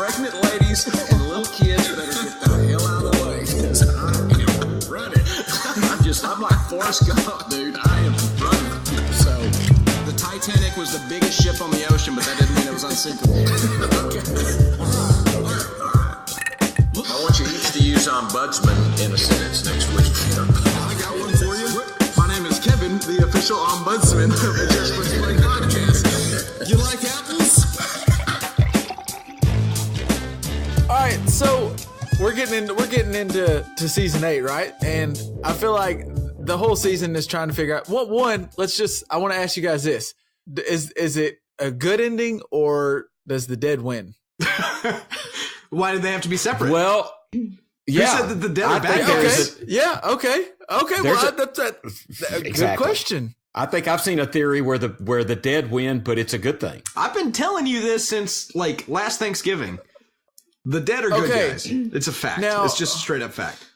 pregnant ladies and little kids better get the hell out of the way, because I am running. I'm like Forrest Gump, dude. I am running. So, the Titanic was the biggest ship on the ocean, but that didn't mean it was unsinkable. Okay. I want you each to use ombudsman in a sentence next week. I got one for you. My name is Kevin, the official ombudsman of the Just Let's Play podcast. You like apples? All right, so we're getting into season 8, right? And I feel like the whole season is trying to figure out I want to ask you guys this: is it a good ending, or does the dead win? Why did they have to be separate? Well, yeah. Who said that the dead are bad guys? Okay. Well, that's a good question. I think I've seen a theory where the dead win, but it's a good thing. I've been telling you this since like last Thanksgiving. The dead are good guys. It's a fact. Now, it's just a straight up fact.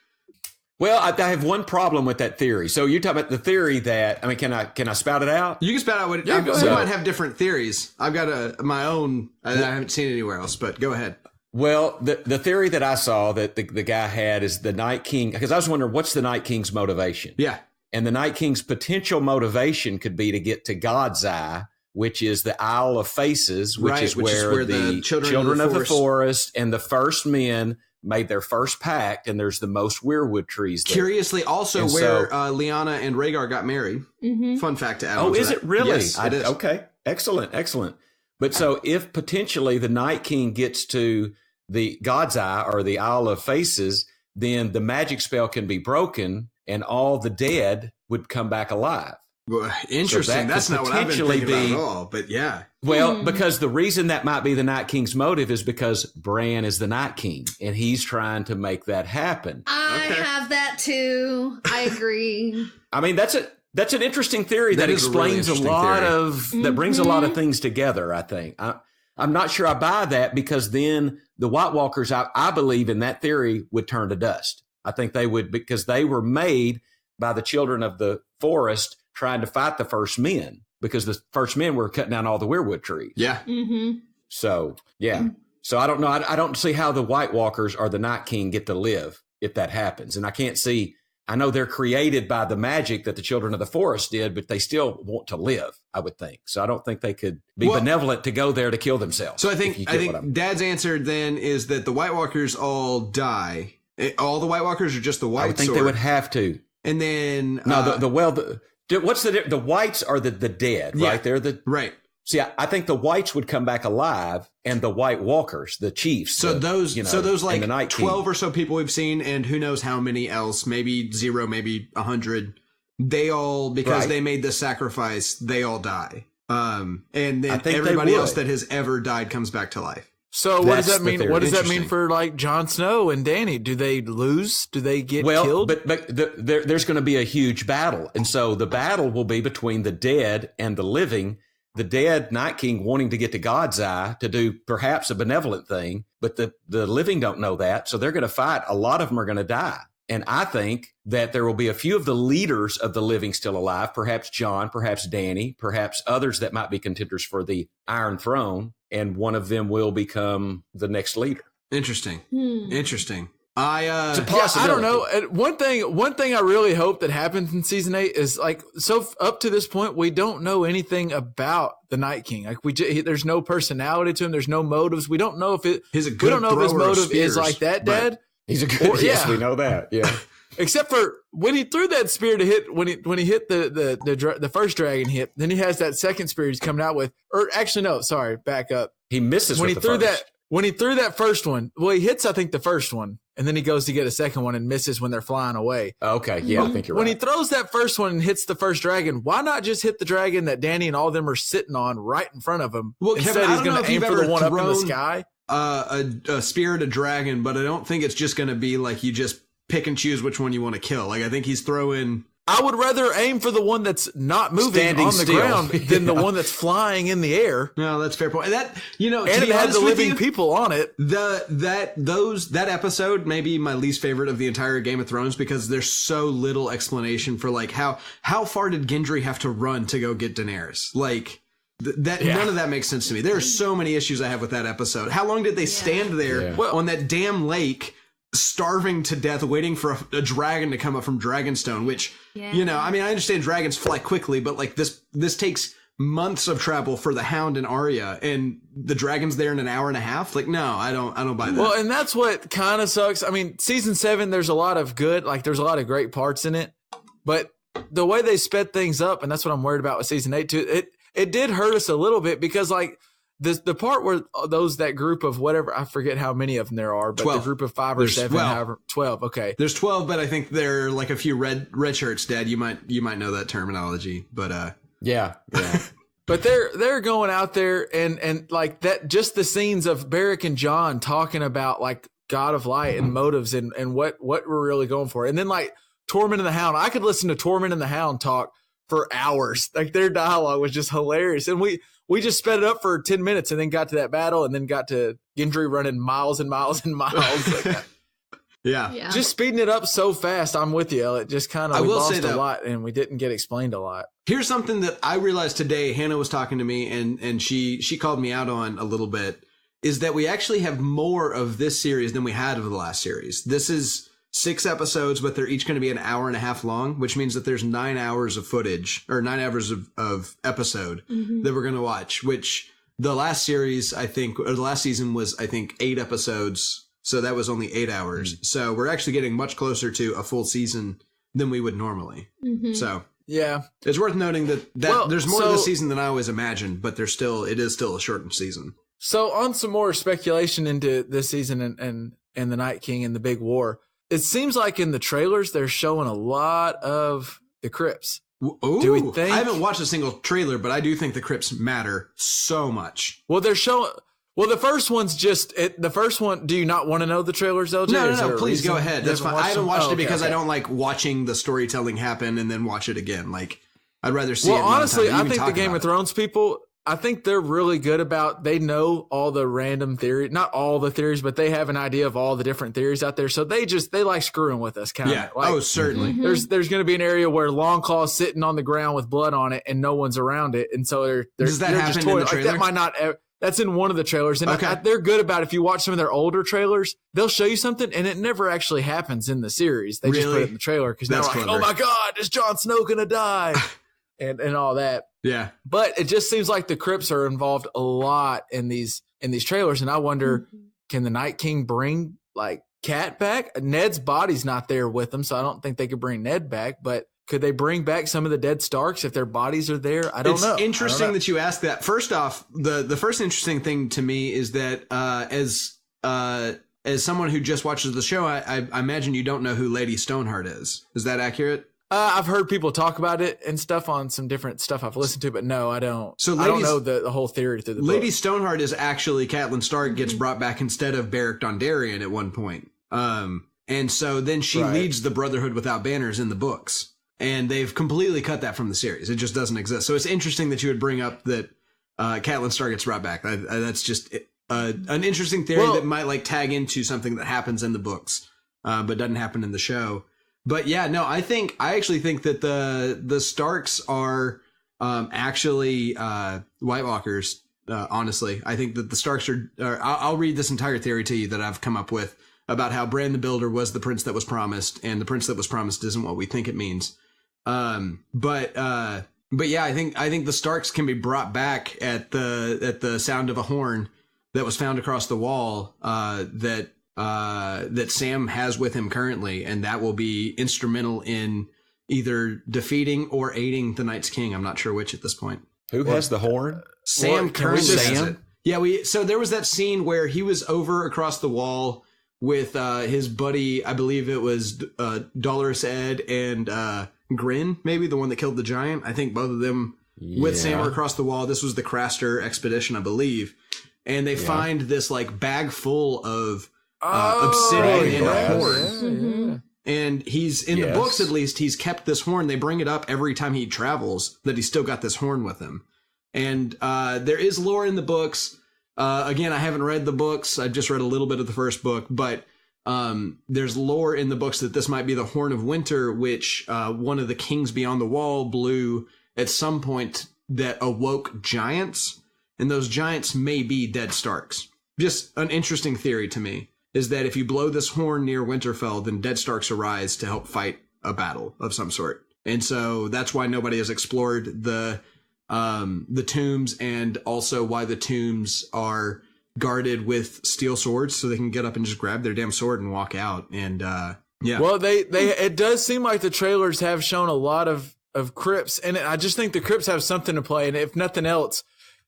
Well, I have one problem with that theory. So you're talking about the theory that, I mean, can I spout it out? You can spout out what we might have different theories. I've got my own that I haven't seen anywhere else, but go ahead. Well, the theory that I saw that the guy had is the Night King, because I was wondering, what's the Night King's motivation? Yeah. And the Night King's potential motivation could be to get to God's Eye, which is the Isle of Faces, which is where the children of the forest and the first men made their first pact, and there's the most weirwood trees there. Curiously, also where Lyanna and Rhaegar got married. Mm-hmm. Fun fact to add on to is that. It really? Yes, it is. Okay, excellent. But so if potentially the Night King gets to the God's Eye or the Isle of Faces, then the magic spell can be broken and all the dead would come back alive. Well, interesting. So that's not what I've been thinking about at all, but yeah. Well, because the reason that might be the Night King's motive is because Bran is the Night King, and he's trying to make that happen. I have that too. I agree. I mean, that's an interesting theory that explains that brings a lot of things together, I think. I'm not sure I buy that, because then the White Walkers, I believe in that theory, would turn to dust. I think they would, because they were made by the children of the forest trying to fight the first men, because the first men were cutting down all the weirwood trees. Yeah. Mm-hmm. So, yeah. Mm-hmm. So I don't know. I don't see how the White Walkers or the Night King get to live if that happens. And I can't see, I know they're created by the magic that the children of the forest did, but they still want to live, I would think. So I don't think they could be benevolent to go there to kill themselves. So I think Dad's answer then is that the White Walkers all die. All the White Walkers are just the White I would think Sword. they would have to. And then what's the whites are the dead, right? Yeah, They're the right. See, I think the whites would come back alive, and the White Walkers, the chiefs. So those like the Night 12 King. or so people we've seen, and who knows how many else, maybe 0, maybe 100. They all, because they made the sacrifice, they all die. And then everybody else that has ever died comes back to life. So what does that mean? What does that mean for like Jon Snow and Dany? Do they lose? Do they get killed? But there's going to be a huge battle. And so the battle will be between the dead and the living. The dead Night King wanting to get to God's Eye to do perhaps a benevolent thing, but the living don't know that. So they're going to fight. A lot of them are going to die. And I think that there will be a few of the leaders of the living still alive, perhaps Jon, perhaps Dany, perhaps others that might be contenders for the Iron Throne. And one of them will become the next leader. Interesting. Interesting. It's a possibility. I don't know. One thing I really hope that happens in season 8 is like, so up to this point, we don't know anything about the Night King. Like there's no personality to him. There's no motives. We don't know if he's a good we don't know if his motive is like that, Dad. Right. He's a good. Yes, we know that. Yeah. Except for when he threw that spear to hit, when he hit the first dragon hit, then he has that second spear he's coming out with. Or actually, no, sorry, back up. He misses when with he threw first. When he threw that first one. Well, he hits, I think, the first one, and then he goes to get a second one and misses when they're flying away. Okay, yeah, I think you're right. When he throws that first one and hits the first dragon, why not just hit the dragon that Dany and all of them are sitting on right in front of him? Well, instead, Kevin, he's going to aim for the one up in the sky. A spear at a dragon, but I don't think it's just going to be like you just pick and choose which one you want to kill. Like I think he's throwing. I would rather aim for the one that's not moving standing on the still. ground than the one that's flying in the air. No, that's a fair point. And that, and it had the living people on it. That episode may be my least favorite of the entire Game of Thrones because there's so little explanation for like how far did Gendry have to run to go get Daenerys? Like None of that makes sense to me. There are so many issues I have with that episode. How long did they stand there on that damn lake, starving to death, waiting for a dragon to come up from Dragonstone? Which, you know, I mean, I understand dragons fly quickly, but like this takes months of travel for the Hound and Arya, and the dragon's there in an hour and a half. Like, no, I don't buy that. Well, and that's what kind of sucks. I mean, season 7, there's a lot of good, like there's a lot of great parts in it, but the way they sped things up, and that's what I'm worried about with season 8 too. It did hurt us a little bit because like the part where that group of whatever, I forget how many of them there are, but 12. The group of 5 or 7, 12. however, 12. Okay. There's 12, but I think there are like a few red shirts, Dad. You might know that terminology, but yeah. But they're going out there and like that, just the scenes of Beric and Jon talking about like God of Light and motives and what we're really going for. And then like Tormund and the Hound, I could listen to Tormund and the Hound talk for hours. Like their dialogue was just hilarious. And we just sped it up for 10 minutes and then got to that battle and then got to Gendry running miles and miles and miles. Like, yeah. Just speeding it up so fast. I'm with you. It just kind of, we lost a lot and we didn't get explained a lot. Here's something that I realized today. Hannah was talking to me and she called me out on a little bit, is that we actually have more of this series than we had of the last series. This is 6 episodes, but they're each going to be an hour and a half long, which means that there's 9 hours of footage or 9 hours of episode that we're going to watch, which the last series, I think, or the last season was, I think, 8 episodes. So that was only 8 hours. So we're actually getting much closer to a full season than we would normally. So yeah, it's worth noting that there's more to the season than I always imagined, but it is still a shortened season. So on some more speculation into this season and the Night King and the big war, it seems like in the trailers they're showing a lot of the crypts. Ooh, do we think? I haven't watched a single trailer, but I do think the crypts matter so much. Well, they're showing. Well, the first one's just the first one. Do you not want to know the trailers, LJ? No. Please go ahead. That's fine. I haven't watched it because I don't like watching the storytelling happen and then watch it again. Like, I'd rather see it. Well, honestly, I think the Game of Thrones people, I think they're really good about, they know all the random theories, not all the theories, but they have an idea of all the different theories out there. So they like screwing with us kind of. Yeah. Like, Certainly. There's going to be an area where Longclaw's sitting on the ground with blood on it and no one's around it. And so does that happen in the trailer? Like, that might not. That's in one of the trailers. And okay. They're good about, if you watch some of their older trailers, they'll show you something and it never actually happens in the series. They just put it in the trailer because they're like, clever. Oh my God, is Jon Snow going to die? and all that. Yeah. But it just seems like the crypts are involved a lot in these trailers. And I wonder, can the Night King bring like Cat back? Ned's body's not there with them, so I don't think they could bring Ned back, but could they bring back some of the dead Starks if their bodies are there? I don't know. It's interesting that you asked that. First off, the first interesting thing to me is that as someone who just watches the show, I imagine you don't know who Lady Stoneheart is. Is that accurate? I've heard people talk about it and stuff on some different stuff I've listened to, but no, I don't. So I don't know the whole theory through the book. Lady Stoneheart is actually Catelyn Stark gets brought back instead of Beric Dondarrion at one point. And so then she leads the Brotherhood Without Banners in the books. And they've completely cut that from the series. It just doesn't exist. So it's interesting that you would bring up that Catelyn Stark gets brought back. That's just an interesting theory that might like tag into something that happens in the books, but doesn't happen in the show. But yeah, no, I actually think that the Starks are actually White Walkers. Honestly, I think that the Starks are. I'll read this entire theory to you that I've come up with about how Bran the Builder was the prince that was promised, and the prince that was promised isn't what we think it means. But yeah, I think the Starks can be brought back at the sound of a horn that was found across the wall that Sam has with him currently, and that will be instrumental in either defeating or aiding the Night's King. I'm not sure which at this point. Who has the horn? Sam currently has it. Yeah, so there was that scene where he was over across the wall with his buddy, I believe it was Dolorous Ed and Grin, maybe the one that killed the giant. I think both of them with Sam were across the wall. This was the Craster expedition, I believe. And they find this like bag full of obsidian and a horn. And he's in the books, at least, he's kept this horn. They bring it up every time he travels that he's still got this horn with him. And there is lore in the books. Again, I haven't read the books. I've just read a little bit of the first book, but there's lore in the books that this might be the Horn of Winter, which one of the kings beyond the wall blew at some point that awoke giants, and those giants may be dead Starks. Just an interesting theory to me is that if you blow this horn near Winterfell, then dead Starks arise to help fight a battle of some sort. And so that's why nobody has explored the tombs, and also why the tombs are guarded with steel swords, so they can get up and just grab their damn sword and walk out. And yeah. Well, it does seem like the trailers have shown a lot of crypts, and I just think the crypts have something to play. And if nothing else,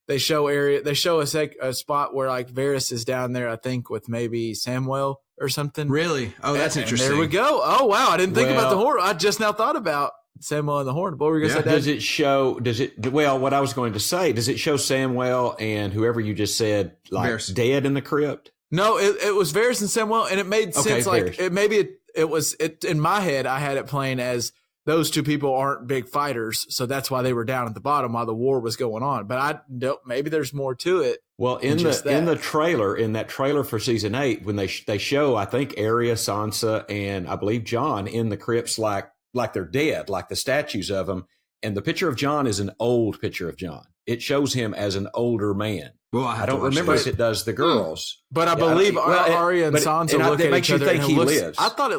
they show us a spot where like Varys is down there, I think, with maybe Samwell or something. Really? Oh, that's interesting. There we go. Oh, wow. I didn't think about the horn. I just now thought about Samwell and the horn. What were you going to say, Dad? What I was going to say, does it show Samwell and whoever you just said, like, Varys dead in the crypt? No, it was Varys and Samwell, and it made sense. Like, Varys. It was in my head, I had it playing as those two people aren't big fighters, so that's why they were down at the bottom while the war was going on. But maybe there's more to it. Well, in that trailer for season 8, when they show, I think, Arya, Sansa, and I believe Jon in the crypts like they're dead, like the statues of them. And the picture of Jon is an old picture of Jon. It shows him as an older man. Well, I don't remember if it does the girls, but I believe Arya and Sansa look at each other and he lives. I thought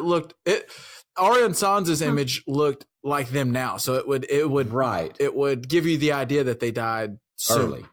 Arya and Sansa's image looked like them now, so it would give you the idea that they died soon.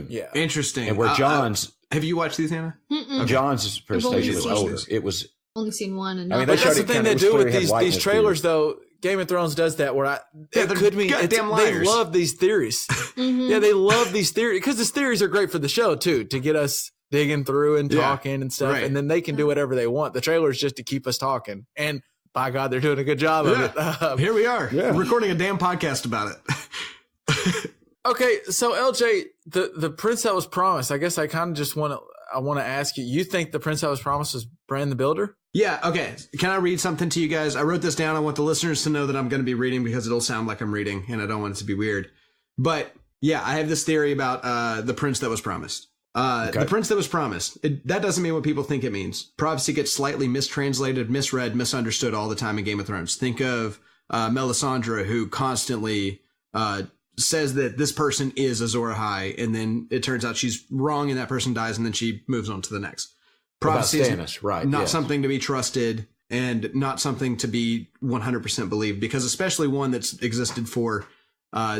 Yeah, interesting. And where Jon's, have you watched these, Hannah? Okay. Jon's presentation was older. It was only seen one, and but that's the thing they do with these trailers, though. Game of Thrones does that where they love these theories. Yeah, they love these theories because these theories are great for the show too, to get us digging through and talking and stuff. Right. And then they can do whatever they want. The trailer is just to keep us talking. And by God, they're doing a good job of it. Here we are recording a damn podcast about it. Okay, so LJ, the prince that was promised, I guess I kind of just want to ask you, you think the prince that was promised was Bran the Builder? Yeah, okay. Can I read something to you guys? I wrote this down. I want the listeners to know that I'm going to be reading because it'll sound like I'm reading, and I don't want it to be weird. But, yeah, I have this theory about the prince that was promised. The prince that was promised. That doesn't mean what people think it means. Prophecy gets slightly mistranslated, misread, misunderstood all the time in Game of Thrones. Think of Melisandre, who constantly says that this person is Azor Ahai, and then it turns out she's wrong and that person dies, and then she moves on to the next. Prophecy is not something to be trusted and not something to be 100% believed, because especially one that's existed for,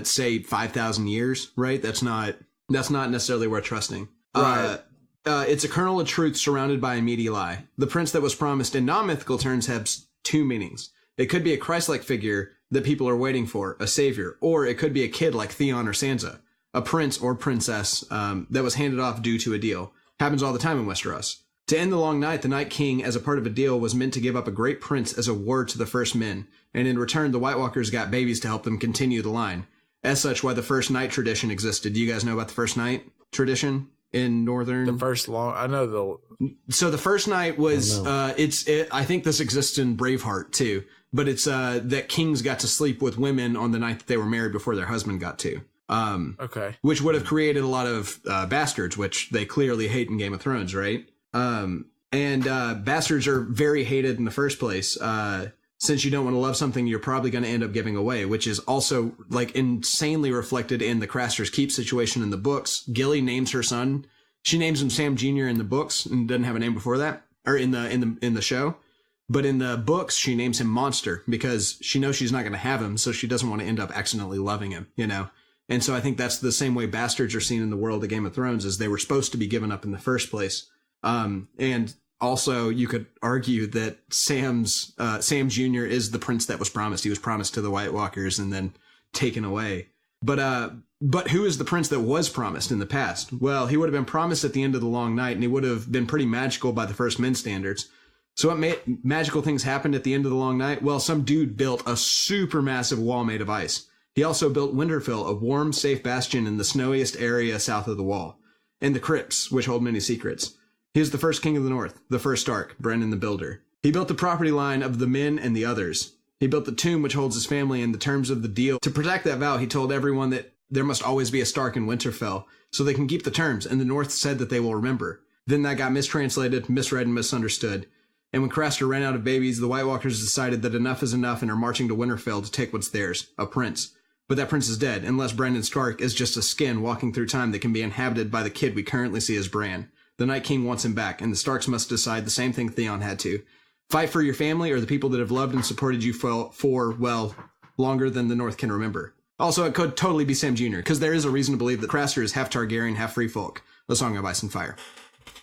say, 5,000 years, right? That's not necessarily worth trusting. Right. It's a kernel of truth surrounded by a meaty lie. The prince that was promised in non-mythical terms has two meanings. It could be a Christ-like figure that people are waiting for, a savior, or it could be a kid like Theon or Sansa, a prince or princess that was handed off due to a deal. Happens all the time in Westeros. To end the long night, the Night King, as a part of a deal, was meant to give up a great prince as a ward to the first men, and in return, the White Walkers got babies to help them continue the line. As such, why the first night tradition existed. Do you guys know about the first night tradition in Northern? So the first night was, I think this exists in Braveheart too, but it's that kings got to sleep with women on the night that they were married before their husband got to. Which would have created a lot of bastards, which they clearly hate in Game of Thrones, right? Bastards are very hated in the first place. Since you don't want to love something you're probably going to end up giving away, which is also like insanely reflected in the Craster's Keep situation in the books. Gilly names her son. She names him Sam Jr. in the books and doesn't have a name before that, or in the show. But in the books, she names him Monster because she knows she's not going to have him, so she doesn't want to end up accidentally loving him, you know? And so I think that's the same way bastards are seen in the world of Game of Thrones, is they were supposed to be given up in the first place. And also, you could argue that Sam Jr. is the prince that was promised. He was promised to the White Walkers and then taken away. But who is the prince that was promised in the past? Well, he would have been promised at the end of the long night, and he would have been pretty magical by the first men standards. So what magical things happened at the end of the long night? Well, some dude built a super massive wall made of ice. He also built Winterfell, a warm, safe bastion in the snowiest area south of the wall, and the crypts, which hold many secrets. He is the first king of the north, the first Stark, Brennan the Builder. He built the property line of the men and the others. He built the tomb which holds his family in the terms of the deal. To protect that vow, he told everyone that there must always be a Stark in Winterfell, so they can keep the terms, and the North said that they will remember. Then that got mistranslated, misread, and misunderstood. And when Craster ran out of babies, the White Walkers decided that enough is enough and are marching to Winterfell to take what's theirs, a prince. but that prince is dead, unless Brandon Stark is just a skin walking through time that can be inhabited by the kid we currently see as Bran. The Night King wants him back, and the Starks must decide the same thing Theon had to. Fight for your family or the people that have loved and supported you for well, longer than the North can remember. Also, it could totally be Sam Jr., because there is a reason to believe that Craster is half Targaryen, half Free Folk. The Song of Ice and Fire.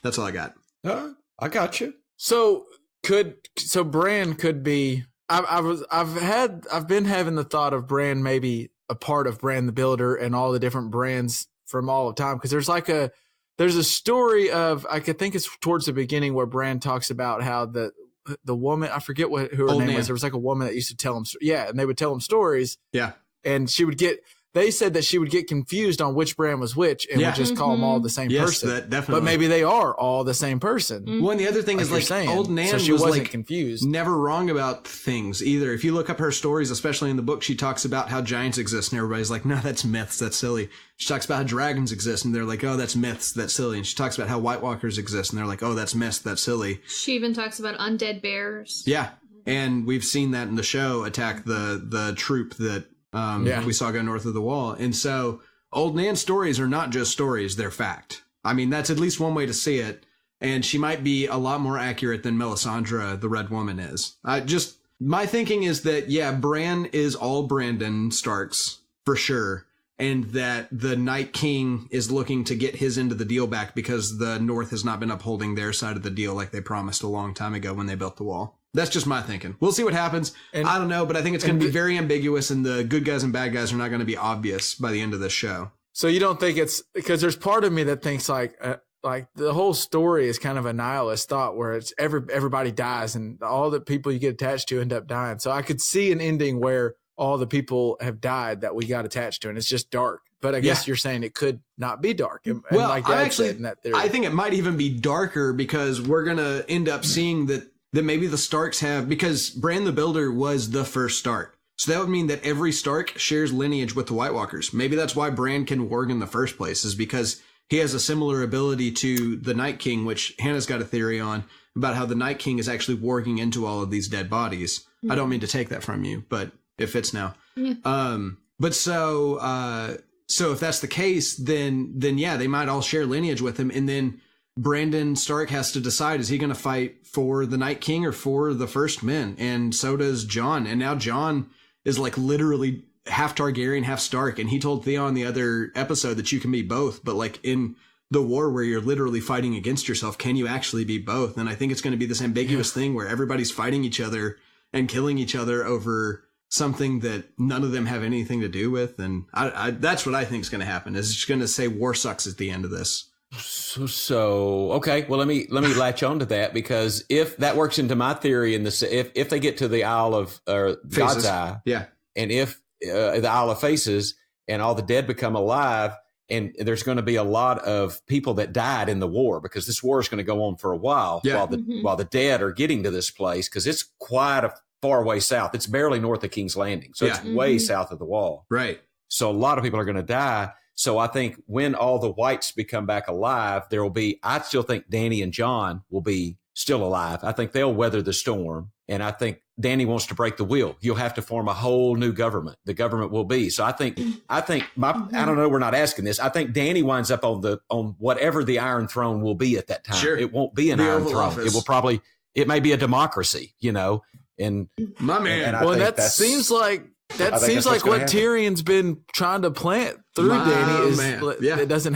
That's all I got. I got you. So Bran could be. I've been having the thought of Bran maybe a part of Bran the Builder and all the different Brans from all of time, because there's a story of, I could think it's towards the beginning, where Bran talks about how the woman, I forget who her name was. There was like a woman that used to tell him, and they would tell him stories. Yeah, and they said that she would get confused on which Bran was which, and would just call them all the same person. That definitely. But maybe they are all the same person. Well, and the other thing is, old Nan so she was wasn't confused. Never wrong about things either. If you look up her stories, especially in the book, she talks about how giants exist, and everybody's like, no, that's myths, that's silly. She talks about how dragons exist, and they're like, oh, that's myths, that's silly. And she talks about how White Walkers exist, and they're like, oh, that's myths, that's silly. She even talks about undead bears. Yeah, and we've seen that in the show attack the troop that we saw go north of the wall. And so old Nan's stories are not just stories, they're fact. I mean, that's at least one way to see it. And she might be a lot more accurate than Melisandre, the Red Woman, is. My thinking is that, Bran is all Brandon Starks, for sure. And that the Night King is looking to get his end of the deal back because the North has not been upholding their side of the deal like they promised a long time ago when they built the wall. That's just my thinking. We'll see what happens. And I don't know, but I think it's going to be very ambiguous, and the good guys and bad guys are not going to be obvious by the end of this show. So you don't think it's because there's part of me that thinks like the whole story is kind of a nihilist thought where it's everybody dies and all the people you get attached to end up dying. So I could see an ending where all the people have died that we got attached to, and it's just dark. But I guess you're saying it could not be dark. And well, like Dad said in that theory, I think it might even be darker because we're going to end up seeing that maybe the Starks have, because Bran the Builder was the first Stark. So that would mean that every Stark shares lineage with the White Walkers. Maybe that's why Bran can warg in the first place, is because he has a similar ability to the Night King, which Hannah's got a theory on about how the Night King is actually warging into all of these dead bodies. I don't mean to take that from you, but it fits now. Yeah. But so if that's the case, then they might all share lineage with him, and then Brandon Stark has to decide, is he going to fight for the Night King or for the First Men? And so does Jon. And now Jon is like literally half Targaryen, half Stark. And he told Theon the other episode that you can be both. But like in the war where you're literally fighting against yourself, can you actually be both? And I think it's going to be this ambiguous thing where everybody's fighting each other and killing each other over something that none of them have anything to do with. And I that's what I think is going to happen. Is it's going to say war sucks at the end of this. So okay, well let me latch on to that, because if that works into my theory in the if they get to the Isle of God's Eye, and if the Isle of Faces and all the dead become alive, and there's going to be a lot of people that died in the war, because this war is going to go on for a while while the dead are getting to this place, because it's quite a far way south. It's barely north of King's Landing, so it's way south of the wall. Right. So a lot of people are going to die. So I think when all the whites become back alive, I still think Dany and Jon will be still alive. I think they'll weather the storm. And I think Dany wants to break the wheel. You'll have to form a whole new government. The government will be. So I think I don't know, we're not asking this. I think Dany winds up on whatever the Iron Throne will be at that time. Sure. It won't be an Iron Throne. Office. It may be a democracy, and my man. And that seems like what Tyrion's been trying to plant through Dany is it doesn't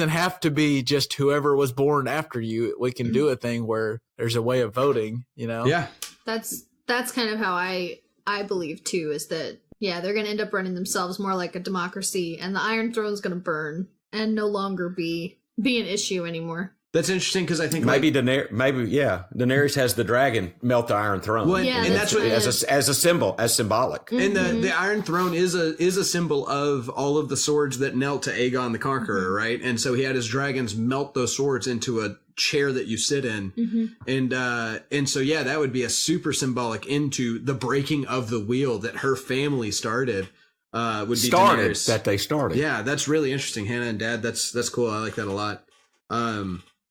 have to be just whoever was born after you. We can do a thing where there's a way of voting, Yeah. That's kind of how I believe too, is that they're going to end up running themselves more like a democracy, and the Iron Throne's going to burn and no longer be an issue anymore. That's interesting, because I think Daenerys has the dragon melt the Iron Throne. Well, and that's what as a symbol, as symbolic. And the Iron Throne is a symbol of all of the swords that knelt to Aegon the Conqueror, right? And so he had his dragons melt those swords into a chair that you sit in, and so that would be a super symbolic into the breaking of the wheel that her family started. Daenerys. That they started. Yeah, that's really interesting, Hannah and Dad. That's cool. I like that a lot.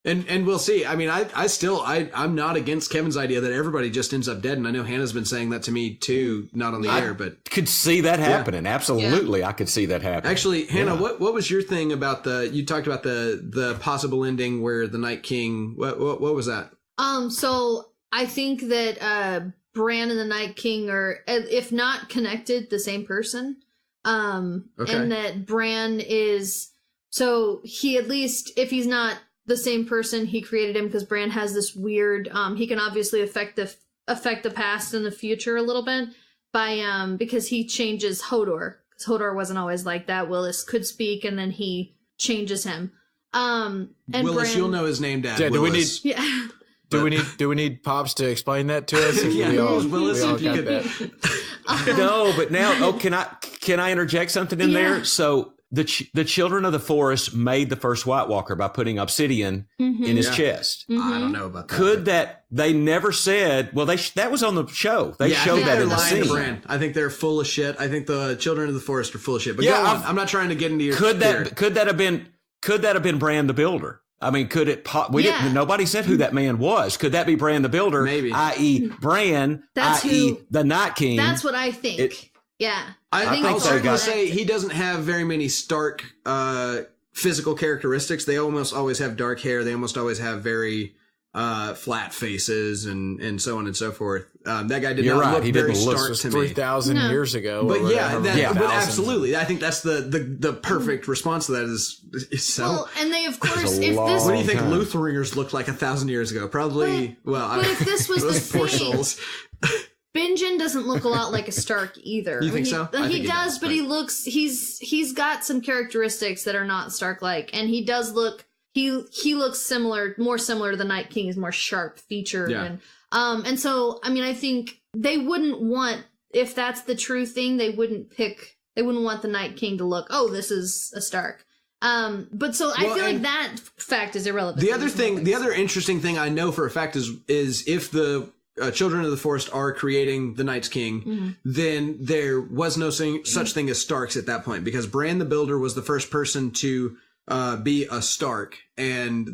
And we'll see. I mean, I'm not against Kevin's idea that everybody just ends up dead. And I know Hannah's been saying that to me too, not on the air, but could see that happening. Absolutely. I could see that happening. Actually, Hannah, what was your thing about you talked about the possible ending where the Night King, what was that? So I think that, Bran and the Night King are, if not connected, the same person. And that Bran is, so he, at least if he's not the same person, he created him because Bran has this weird, he can obviously affect the past and the future a little bit by because he changes Hodor, because Hodor wasn't always like that. Willis could speak and then he changes him. And Willis, Bran, you'll know his name, Dad. Yeah, Willis. do we need Pops to explain that to us? Willis, if you could. No, but now, can I interject something in there? So the children of the forest made the first White Walker by putting obsidian in his chest. I don't know about that. Could that? They never said. Well, that was on the show. They showed that in the scene. I think they're full of shit. I think the children of the forest are full of shit. But go on. I'm not trying to get into your. Could that have been Bran the Builder? I mean, could it? Didn't. Nobody said who that man was. Could that be Bran the Builder? Maybe. I.e. Bran. I.e. the Night King. That's what I think. I'll certainly say he doesn't have very many Stark physical characteristics. They almost always have dark hair. They almost always have very flat faces and so on and so forth. That guy did not look very Stark to me. 3,000 years ago. But but absolutely. I think that's the perfect response to that is so. Well, and they, of course, what do you think Luthorangers looked like 1,000 years ago? Probably, but if this was the poor thing, souls. Benjen doesn't look a lot like a Stark either. You think so? He does, but he looks, he's got some characteristics that are not Stark-like, and he does look, he looks more similar to the Night King. He's more sharp featured. Yeah. And so, I mean, I think they wouldn't want, if that's the true thing, they wouldn't want the Night King to look, oh, this is a Stark. But so I feel like that fact is irrelevant. The other interesting thing I know for a fact is if the children of the forest are creating the Night's King, then there was no such thing as Starks at that point, because Bran the Builder was the first person to be a Stark, and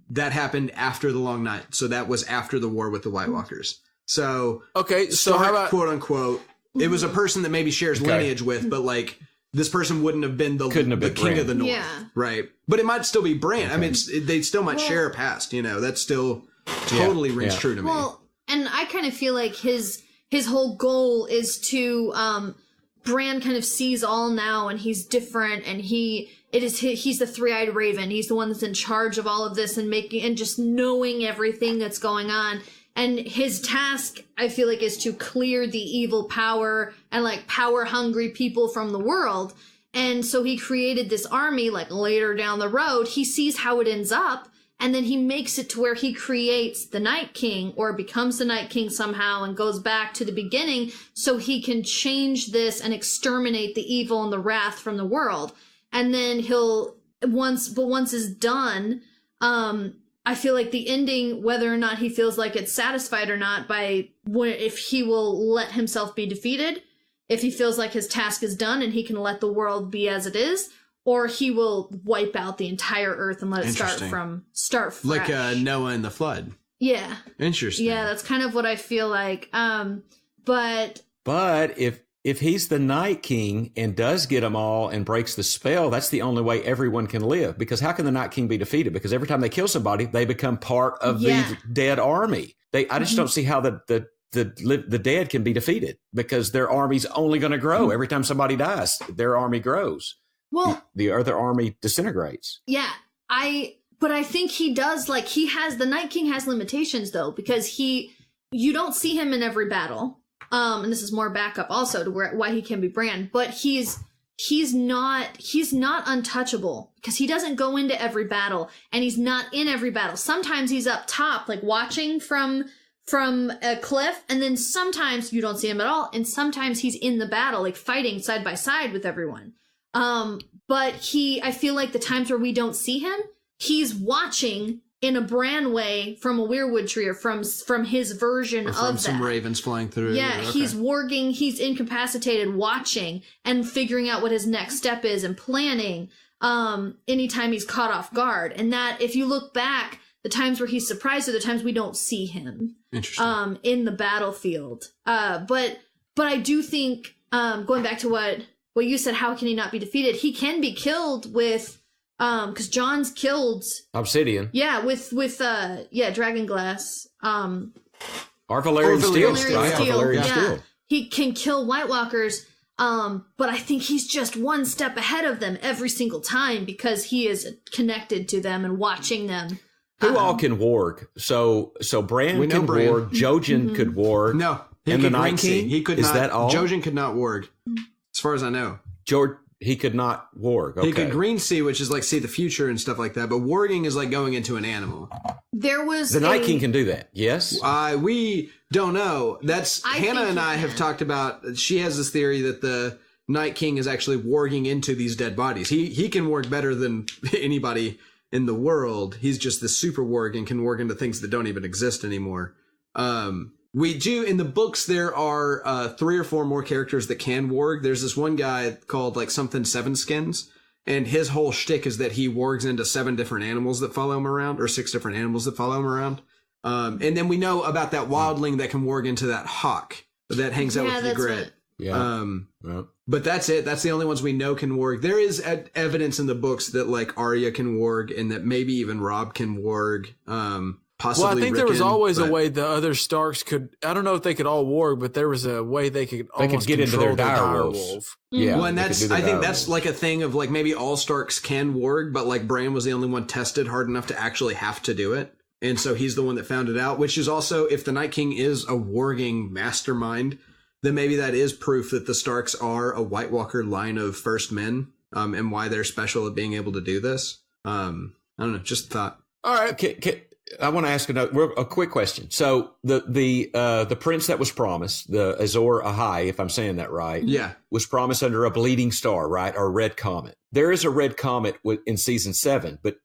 that happened after the Long Night. So that was after the war with the White Walkers. So so how about, quote unquote, it was a person that maybe shares lineage with, but like this person wouldn't have been the king Bran. Of the North, right? But it might still be Bran. I mean, they still might share a past. That's still totally rings true to me. And I kind of feel like his whole goal is to Bran kind of sees all now, and he's different, and he's the three-eyed raven. He's the one that's in charge of all of this and just knowing everything that's going on. And his task, I feel like, is to clear the evil power and like power-hungry people from the world. And so he created this army. Like later down the road, he sees how it ends up. And then he makes it to where he creates the Night King, or becomes the Night King somehow, and goes back to the beginning so he can change this and exterminate the evil and the wrath from the world. And then once it's done, I feel like the ending, whether or not he feels like it's satisfied or not, if he will let himself be defeated, if he feels like his task is done and he can let the world be as it is, or he will wipe out the entire earth and let it start fresh. Like Noah and the flood. Yeah. Interesting. Yeah, that's kind of what I feel like. But if he's the Night King and does get them all and breaks the spell, that's the only way everyone can live. Because how can the Night King be defeated? Because every time they kill somebody, they become part of the dead army. I just don't see how the dead can be defeated, because their army's only going to grow. Every time somebody dies, their army grows. Well, the other army disintegrates. Yeah, but I think he does, like, the Night King has limitations though, because you don't see him in every battle. And this is more backup also to why he can be Bran, but he's not untouchable, because he doesn't go into every battle, and he's not in every battle. Sometimes he's up top, like watching from a cliff, and then sometimes you don't see him at all, and sometimes he's in the battle, like fighting side by side with everyone. But I feel like the times where we don't see him, he's watching in a Bran way from a weirwood tree, or from his version of that. From some ravens flying through. Yeah, okay. He's warging, he's incapacitated, watching and figuring out what his next step is and planning anytime he's caught off guard. And that, if you look back, the times where he's surprised are the times we don't see him. Interesting. In the battlefield. But I do think, going back to what you said, how can he not be defeated? He can be killed with, because Jon's killed Obsidian. Yeah, with dragon glass. Or Valerian Steel, right? Steel. Valerian Yeah. Steel. He can kill White Walkers, but I think he's just one step ahead of them every single time because he is connected to them and watching them. Who all can warg? So Bran can warg. Jojen could warg. No, and the Night King. He could is not. That all? Jojen could not warg, as far as I know. He could not warg. Okay. He could green see, which is like see the future and stuff like that. But warging is like going into an animal. There was the Night King can do that. Yes. We don't know. Hannah and I have talked about. She has this theory that the Night King is actually warging into these dead bodies. He can warg better than anybody in the world. He's just the super warg and can warg into things that don't even exist anymore. We do in the books. There are 3 or 4 more characters that can warg. There's this one guy called like something Seven Skins, and his whole shtick is that he wargs into 7 different animals that follow him around, or 6 different animals that follow him around. And then we know about that wildling that can warg into that hawk that hangs out with the Grit. But that's it. That's the only ones we know can warg. There is evidence in the books that like Arya can warg, and that maybe even Robb can warg. Possibly. Well, I think there was always a way the other Starks could. I don't know if they could all warg, but there was a way they could almost get into their dire wolf. Yeah, well, and I think that's like a thing of like maybe all Starks can warg, but like Bran was the only one tested hard enough to actually have to do it, and so he's the one that found it out. Which is also, if the Night King is a warging mastermind, then maybe that is proof that the Starks are a White Walker line of first men, and why they're special at being able to do this. I don't know, just a thought. All right, I want to ask a quick question. So the prince that was promised, the Azor Ahai, if I'm saying that right, was promised under a bleeding star, right, or a red comet. There is a red comet in season 7, but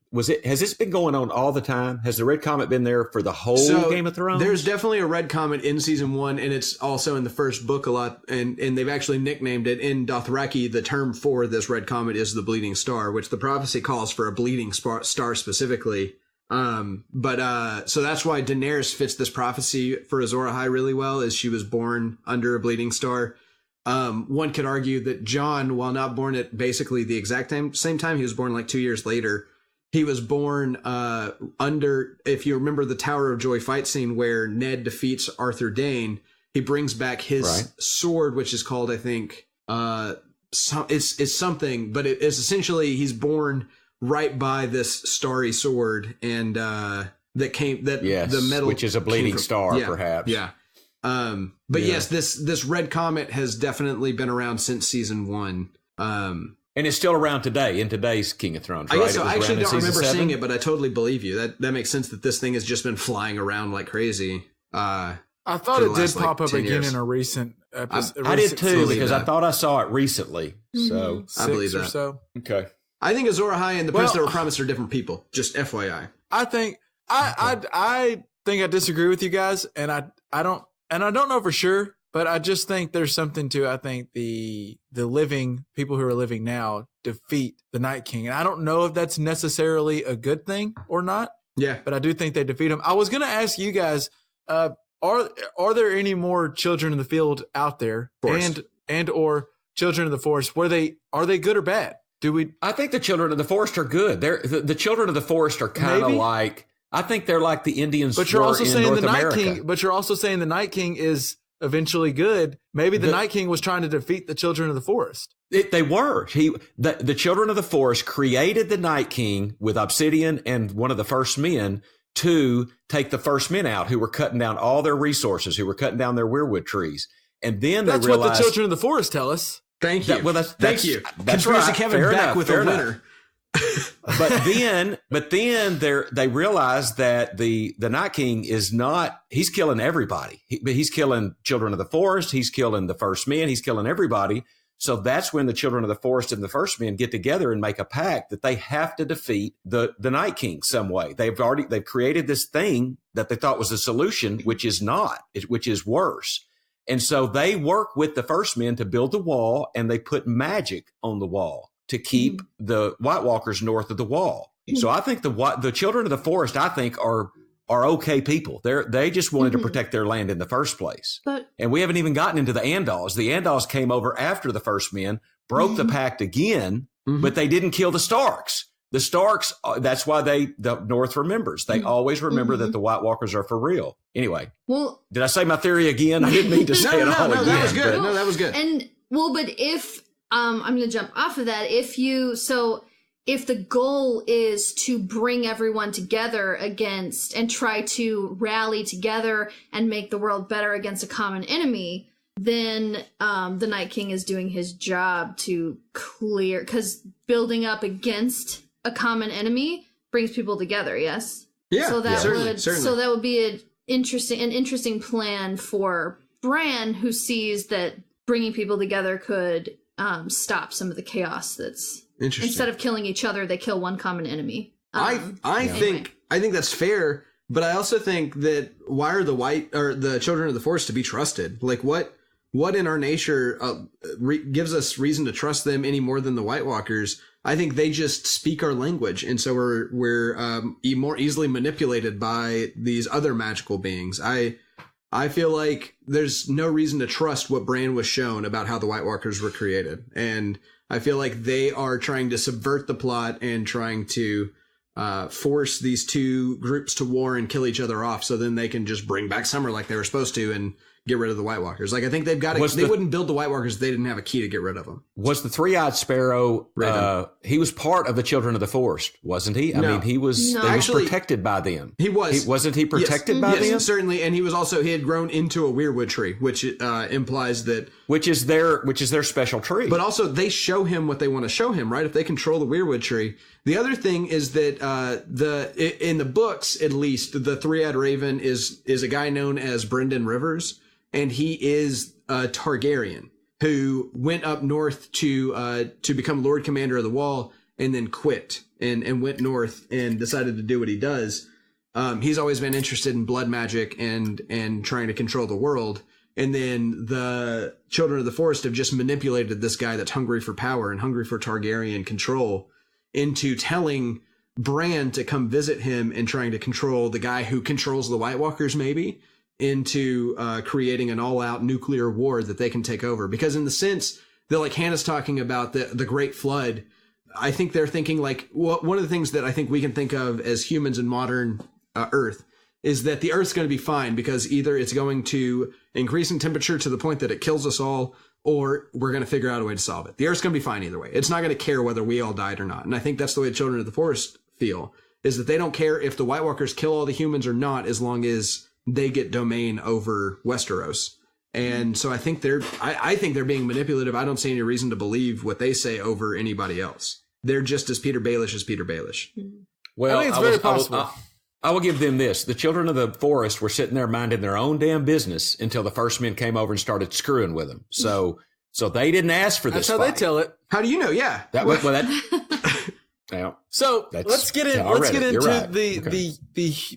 has this been going on all the time? Has the red comet been there for the whole Game of Thrones? There's definitely a red comet in season 1, and it's also in the first book a lot, and they've actually nicknamed it in Dothraki. The term for this red comet is the bleeding star, which the prophecy calls for a bleeding star specifically. So that's why Daenerys fits this prophecy for Azor Ahai really well, is she was born under a bleeding star. One could argue that Jon, while not born at basically the exact same time, he was born like 2 years later. He was born under, if you remember the Tower of Joy fight scene where Ned defeats Arthur Dayne, he brings back his sword, which is called, I think, it's something, but it is essentially he's born right by this starry sword, and the metal, which is a bleeding star, perhaps. Yeah. But yes, this red comet has definitely been around since season 1. And it's still around today in today's King of Thrones, right? I guess so. I actually don't remember seeing it, but I totally believe you. That makes sense that this thing has just been flying around like crazy. I thought it did pop up again in a recent episode. I did too, because I thought I saw it recently. So I believe that. Or so. Okay. I think Azor Ahai and the Prince that were promised are different people. Just FYI. I think I disagree with you guys, and I don't know for sure, but I just think there's something to. I think the living people who are living now defeat the Night King, and I don't know if that's necessarily a good thing or not. Yeah, but I do think they defeat him. I was going to ask you guys, are there any more Children of the Field out there, and or Children of the Forest? Are they good or bad? I think the Children of the Forest are good. The Children of the Forest are kind of like, I think they're like the Indians. But you're also saying North the Night America. King. But you're also saying the Night King is eventually good. Maybe the Night King was trying to defeat the Children of the Forest. They were. The Children of the Forest created the Night King with Obsidian and one of the first men to take the first men out who were cutting down all their resources, who were cutting down their weirwood trees, and then that's realized, what the Children of the Forest tell us. Thank you. Thank you. That's right. Kevin fair back enough, with a winner. but then they realized that the Night King is not. He's killing everybody. He's killing Children of the Forest. He's killing the first men. He's killing everybody. So that's when the Children of the Forest and the first men get together and make a pact that they have to defeat the Night King some way. They've created this thing that they thought was a solution, which is not, which is worse. And so they work with the first men to build the wall, and they put magic on the wall to keep the White Walkers north of the wall. So I think the children of the forest, I think, are okay people. They just wanted to protect their land in the first place. And we haven't even gotten into the Andals. The Andals came over after the first men, broke the pact again, but they didn't kill the Starks. The Starks, that's why the North remembers. They always remember that the White Walkers are for real. Anyway, well, did I say my theory again? I didn't mean to say it all again. That was good. No, that was good. And but if I'm going to jump off of that, if the goal is to bring everyone together against and try to rally together and make the world better against a common enemy, then the Night King is doing his job to clear, because building up against a common enemy brings people together. Yes. Yeah. So that certainly. So that would be an interesting plan for Bran, who sees that bringing people together could stop some of the chaos that's. Instead of killing each other, they kill one common enemy. I think that's fair, but I also think that why are the children of the forest to be trusted? Like what in our nature gives us reason to trust them any more than the White Walkers? I think they just speak our language, and so we're more easily manipulated by these other magical beings. I feel like there's no reason to trust what Bran was shown about how the White Walkers were created, and I feel like they are trying to subvert the plot and trying to force these two groups to war and kill each other off, so then they can just bring back Summer like they were supposed to and get rid of the White Walkers. Like, I think they wouldn't build the White Walkers if they didn't have a key to get rid of them. Was the Three-Eyed Sparrow, he was part of the Children of the Forest, wasn't he? I mean, he was protected by them. He was. Wasn't he protected by them? Yes, certainly. And he had grown into a weirwood tree, which implies that... Which is their special tree. But also, they show him what they want to show him, right? If they control the weirwood tree. The other thing is that in the books, at least, the Three-Eyed Raven is a guy known as Brynden Rivers. And he is a Targaryen who went up north to become Lord Commander of the Wall and then quit and went north and decided to do what he does. He's always been interested in blood magic and trying to control the world. And then the Children of the Forest have just manipulated this guy that's hungry for power and hungry for Targaryen control into telling Bran to come visit him and trying to control the guy who controls the White Walkers, maybe, into creating an all-out nuclear war that they can take over. Because in the sense that, like Hannah's talking about the Great Flood, I think they're thinking like one of the things that I think we can think of as humans in modern Earth is that the Earth's going to be fine because either it's going to increase in temperature to the point that it kills us all, or we're going to figure out a way to solve it. The Earth's going to be fine either way. It's not going to care whether we all died or not. And I think that's the way the Children of the Forest feel, is that they don't care if the White Walkers kill all the humans or not, as long as they get domain over Westeros. And so I think they're being manipulative. I don't see any reason to believe what they say over anybody else. They're just as Peter Baelish as Peter Baelish. Well, I think it's very possible. I will give them this. The Children of the Forest were sitting there minding their own damn business until the first men came over and started screwing with them. So they didn't ask for this. That's how they tell it. How do you know? Yeah. So let's get into the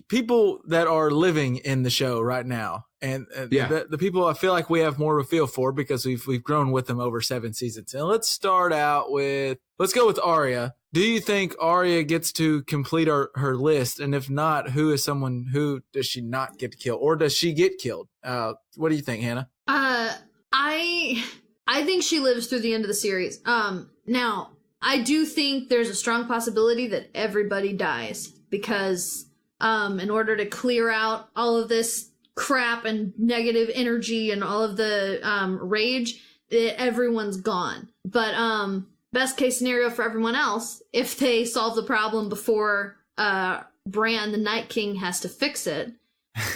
people that are living in the show right now, and the people I feel like we have more of a feel for because we've grown with them over 7 seasons. And let's go with Arya. Do you think Arya gets to complete her list? And if not, who does she not get to kill, or does she get killed? What do you think, Hannah? I think she lives through the end of the series. Now, I do think there's a strong possibility that everybody dies because in order to clear out all of this crap and negative energy and all of the rage, everyone's gone. But best case scenario for everyone else, if they solve the problem before Bran, the Night King, has to fix it,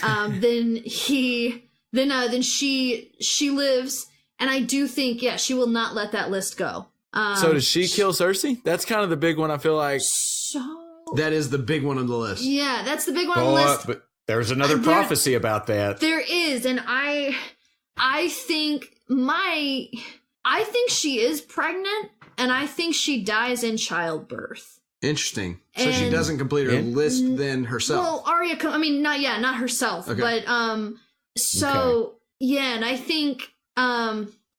then she lives. And I do think, she will not let that list go. So does she kill Cersei? That's kind of the big one, I feel like. That is the big one on the list. Yeah, that's the big one on the list. But there's another prophecy about that. There is, and I think she is pregnant, and I think she dies in childbirth. Interesting. So she doesn't complete her list then herself. Well, Arya, not herself, okay. But and I think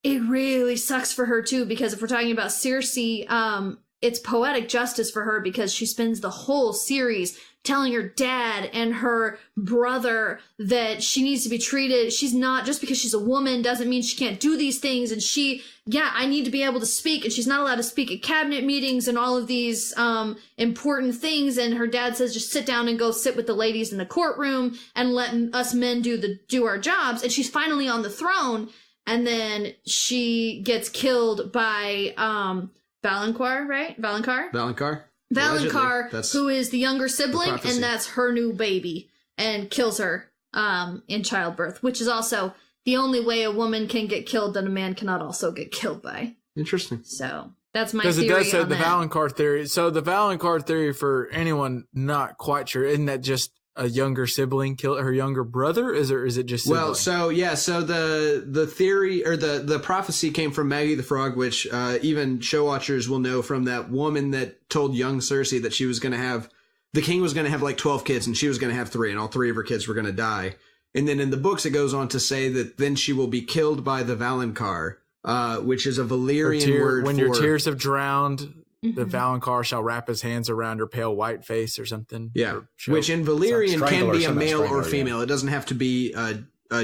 it really sucks for her too, because if we're talking about Cersei, it's poetic justice for her because she spends the whole series telling her dad and her brother that she needs to be treated. She's not, just because she's a woman doesn't mean she can't do these things. And I need to be able to speak. And she's not allowed to speak at cabinet meetings and all of these important things. And her dad says, just sit down and go sit with the ladies in the courtroom and let us men do our jobs. And she's finally on the throne. And then she gets killed by Valonqar, right? Valonqar, who is the younger sibling, and that's her new baby, and kills her in childbirth, which is also the only way a woman can get killed that a man cannot also get killed by. Interesting. So that's my theory. Because it does say on the that. Valonqar theory. So the Valonqar theory, for anyone not quite sure, isn't that just a younger sibling killed her younger brother? Is it just sibling? Well, so the theory or the prophecy came from Maggie the Frog, which even show watchers will know from that woman that told young Cersei that she was going to have, the king was going to have like 12 kids and she was going to have 3, and all 3 of her kids were going to die. And then in the books it goes on to say that then she will be killed by the Valonqar, which is a Valyrian word when for your tears have drowned. The Valonqar shall wrap his hands around her pale white face or something. Yeah, which in Valyrian can be a male or female. Yeah. It doesn't have to be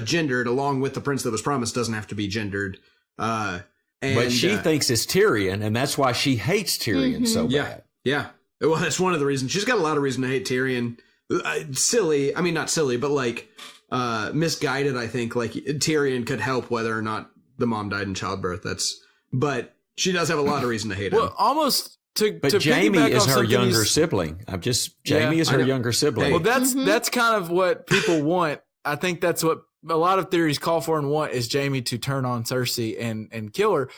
gendered, along with the prince that was promised doesn't have to be gendered. But she thinks it's Tyrion, and that's why she hates Tyrion so bad. Yeah. Well, that's one of the reasons. She's got a lot of reason to hate Tyrion. Silly. I mean, not silly, but like misguided, I think. Like Tyrion could help whether or not the mom died in childbirth. But she does have a lot of reason to hate him. Well, almost but Jaime is her younger sibling. Jaime is her younger sibling. Well, that's kind of what people want. I think that's what a lot of theories call for and want, is Jaime to turn on Cersei and kill her.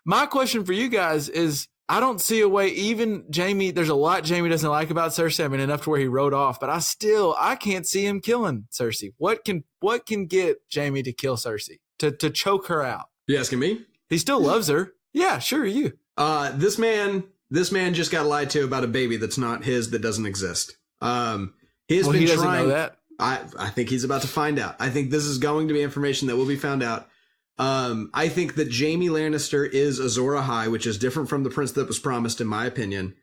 My question for you guys is, I don't see a way, even Jaime, there's a lot Jaime doesn't like about Cersei. I mean, enough to where he wrote off, but I can't see him killing Cersei. What can get Jaime to kill Cersei? To choke her out? You asking me? He still loves her. Yeah, sure, you. This man just got lied to about a baby that's not his, that doesn't exist. He doesn't know that. I think he's about to find out. I think this is going to be information that will be found out. I think that Jaime Lannister is Azor Ahai, which is different from the prince that was promised, in my opinion.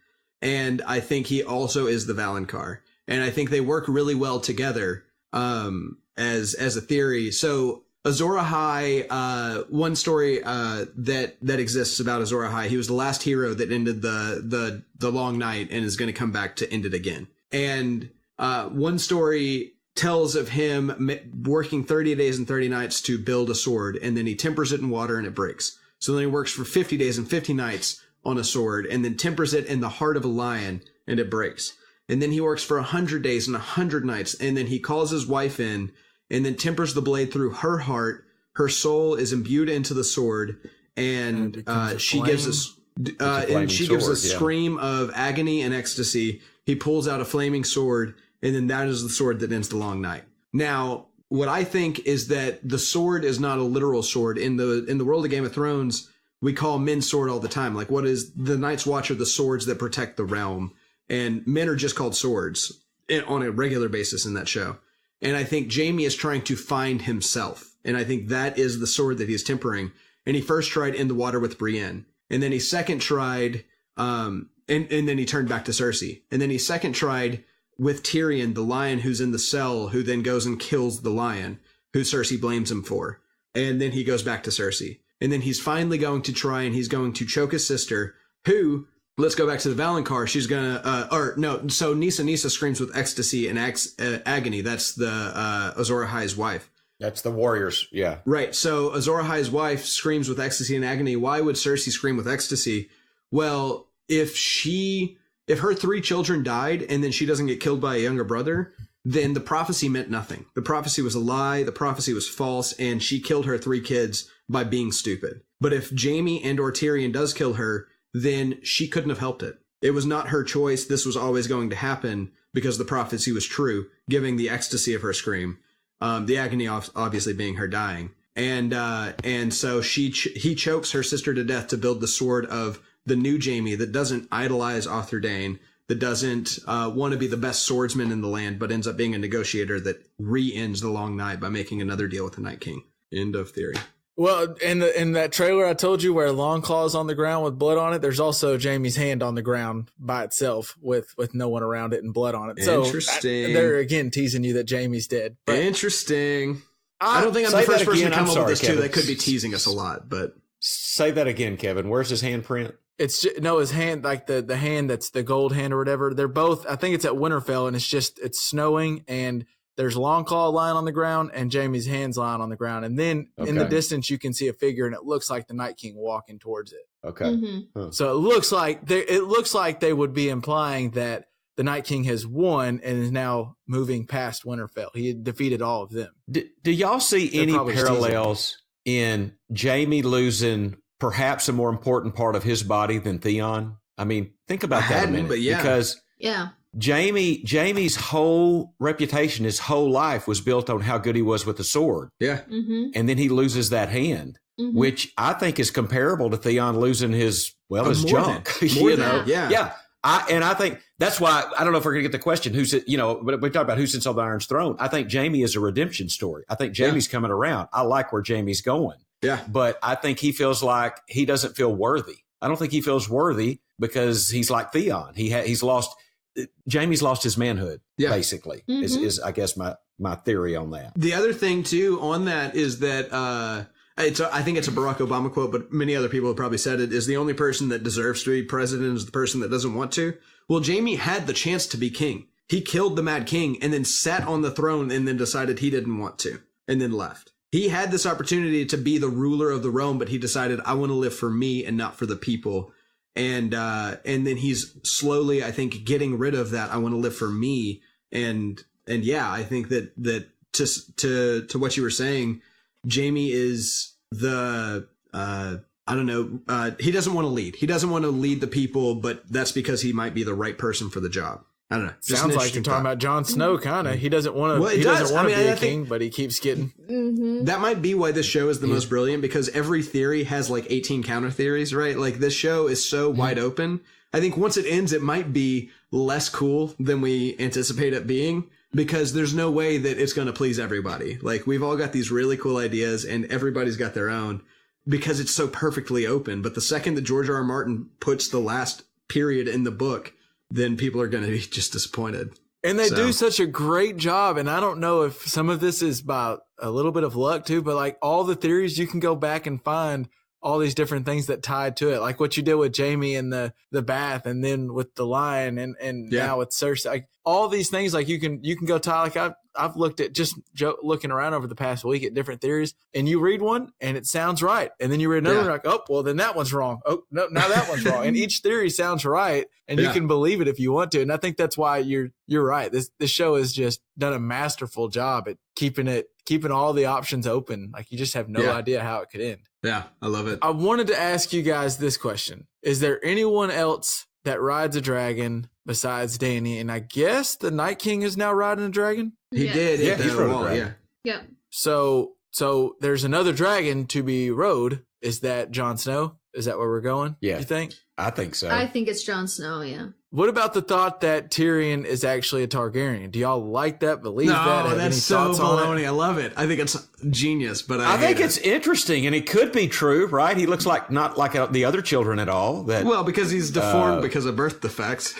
And I think he also is the Valonqar. And I think they work really well together as a theory. So Azor Ahai, one story that exists about Azor Ahai, he was the last hero that ended the long night and is going to come back to end it again. And one story tells of him working 30 days and 30 nights to build a sword, and then he tempers it in water and it breaks. So then he works for 50 days and 50 nights on a sword, and then tempers it in the heart of a lion and it breaks. And then he works for 100 days and 100 nights, and then he calls his wife in and then tempers the blade through her heart. Her soul is imbued into the sword, and she gives a scream of agony and ecstasy. He pulls out a flaming sword, and then that is the sword that ends the long night. Now, what I think is that the sword is not a literal sword. In the world of Game of Thrones, we call men sword all the time. Like, what is the Night's Watch are the swords that protect the realm, and men are just called swords on a regular basis in that show. And I think Jaime is trying to find himself, and I think that is the sword that he's tempering. And he first tried in the water with Brienne, and then he second tried, and then he turned back to Cersei, and then he second tried with Tyrion, the lion who's in the cell, who then goes and kills the lion, who Cersei blames him for. And then he goes back to Cersei. And then he's finally going to try, and he's going to choke his sister, who, let's go back to the Valonqar, she's going to, so Nissa screams with ecstasy and agony. That's the Azor Ahai's wife. That's the warriors, yeah. Right, so Azor Ahai's wife screams with ecstasy and agony. Why would Cersei scream with ecstasy? Well, if her 3 children died and then she doesn't get killed by a younger brother, then the prophecy meant nothing. The prophecy was a lie. The prophecy was false. And she killed her 3 kids by being stupid. But if Jaime and or Tyrion does kill her, then she couldn't have helped it. It was not her choice. This was always going to happen because the prophecy was true, giving the ecstasy of her scream. The agony obviously being her dying. And so he chokes her sister to death to build the sword of the new Jaime that doesn't idolize Arthur Dayne, that doesn't want to be the best swordsman in the land, but ends up being a negotiator that re-ends the long night by making another deal with the Night King. End of theory. Well, in that trailer I told you where Long Claw's on the ground with blood on it, there's also Jaime's hand on the ground by itself with no one around it and blood on it. So interesting. They're again teasing you that Jaime's dead. But interesting. I don't think I'm the first person to come up with this too. They could be teasing us a lot, but say that again, Kevin. Where's his handprint? It's just, no, his hand, like the hand that's the gold hand or whatever. They're both. I think it's at Winterfell, and it's snowing, and there's Longclaw lying on the ground, and Jaime's hands lying on the ground, and then in the distance you can see a figure, and it looks like the Night King walking towards it. Okay, so it looks like they would be implying that the Night King has won and is now moving past Winterfell. He had defeated all of them. Do y'all see any parallels in Jaime losing perhaps a more important part of his body than Theon? I mean, think about that a minute. But yeah. Because Jaime's whole reputation, his whole life was built on how good he was with the sword. Yeah. And then he loses that hand, which I think is comparable to Theon losing his junk. Yeah. I think that's why, I don't know if we're going to get the question, but we talk about who sits on the Iron Throne. I think Jaime is a redemption story. I think Jaime's coming around. I like where Jaime's going. Yeah. But I think he feels like he doesn't feel worthy. I don't think he feels worthy because he's like Theon. Jaime's lost his manhood, basically, is I guess my theory on that. The other thing, too, on that is that I think it's a Barack Obama quote, but many other people have probably said it, is the only person that deserves to be president is the person that doesn't want to. Well, Jaime had the chance to be king. He killed the Mad King and then sat on the throne and then decided he didn't want to and then left. He had this opportunity to be the ruler of the realm, but he decided, I want to live for me and not for the people. And then he's slowly, I think, getting rid of that. I want to live for me. And yeah, I think that to what you were saying, Jaime is the, he doesn't want to lead. He doesn't want to lead the people, but that's because he might be the right person for the job. I don't know. Sounds like you're talking about Jon Snow, kind of. He doesn't want to. He doesn't want to be a king, but he keeps getting. That might be why this show is the most brilliant, because every theory has like 18 counter theories, right? Like this show is so wide open. I think once it ends, it might be less cool than we anticipate it being, because there's no way that it's going to please everybody. Like we've all got these really cool ideas, and everybody's got their own because it's so perfectly open. But the second that George R.R. Martin puts the last period in the book, then people are going to be just disappointed. And they do such a great job. And I don't know if some of this is by a little bit of luck too, but like all the theories, you can go back and find all these different things that tied to it. Like what you did with Jaime and the bath, and then with the lion and now with Cersei, like all these things, like you can go tie, like I've looked at just looking around over the past week at different theories, and you read one and it sounds right. And then you read another, like, oh, well then that one's wrong. Oh, no, now that one's wrong. And each theory sounds right, and you can believe it if you want to. And I think that's why you're right. This show has just done a masterful job at keeping all the options open. Like you just have no idea how it could end. Yeah, I love it. I wanted to ask you guys this question. Is there anyone else that rides a dragon besides Dany? And I guess the Night King is now riding a dragon? He did. Yeah, he's rode a dragon. Yeah. So there's another dragon to be rode. Is that Jon Snow? Is that where we're going? Yeah. You think? I think so. I think it's Jon Snow, yeah. What about the thought that Tyrion is actually a Targaryen? Do y'all like that? Believe that? No, that's so baloney. I love it. I think it's genius, but I think it's interesting, and it could be true, right? He looks not like the other children at all. Because he's deformed because of birth defects.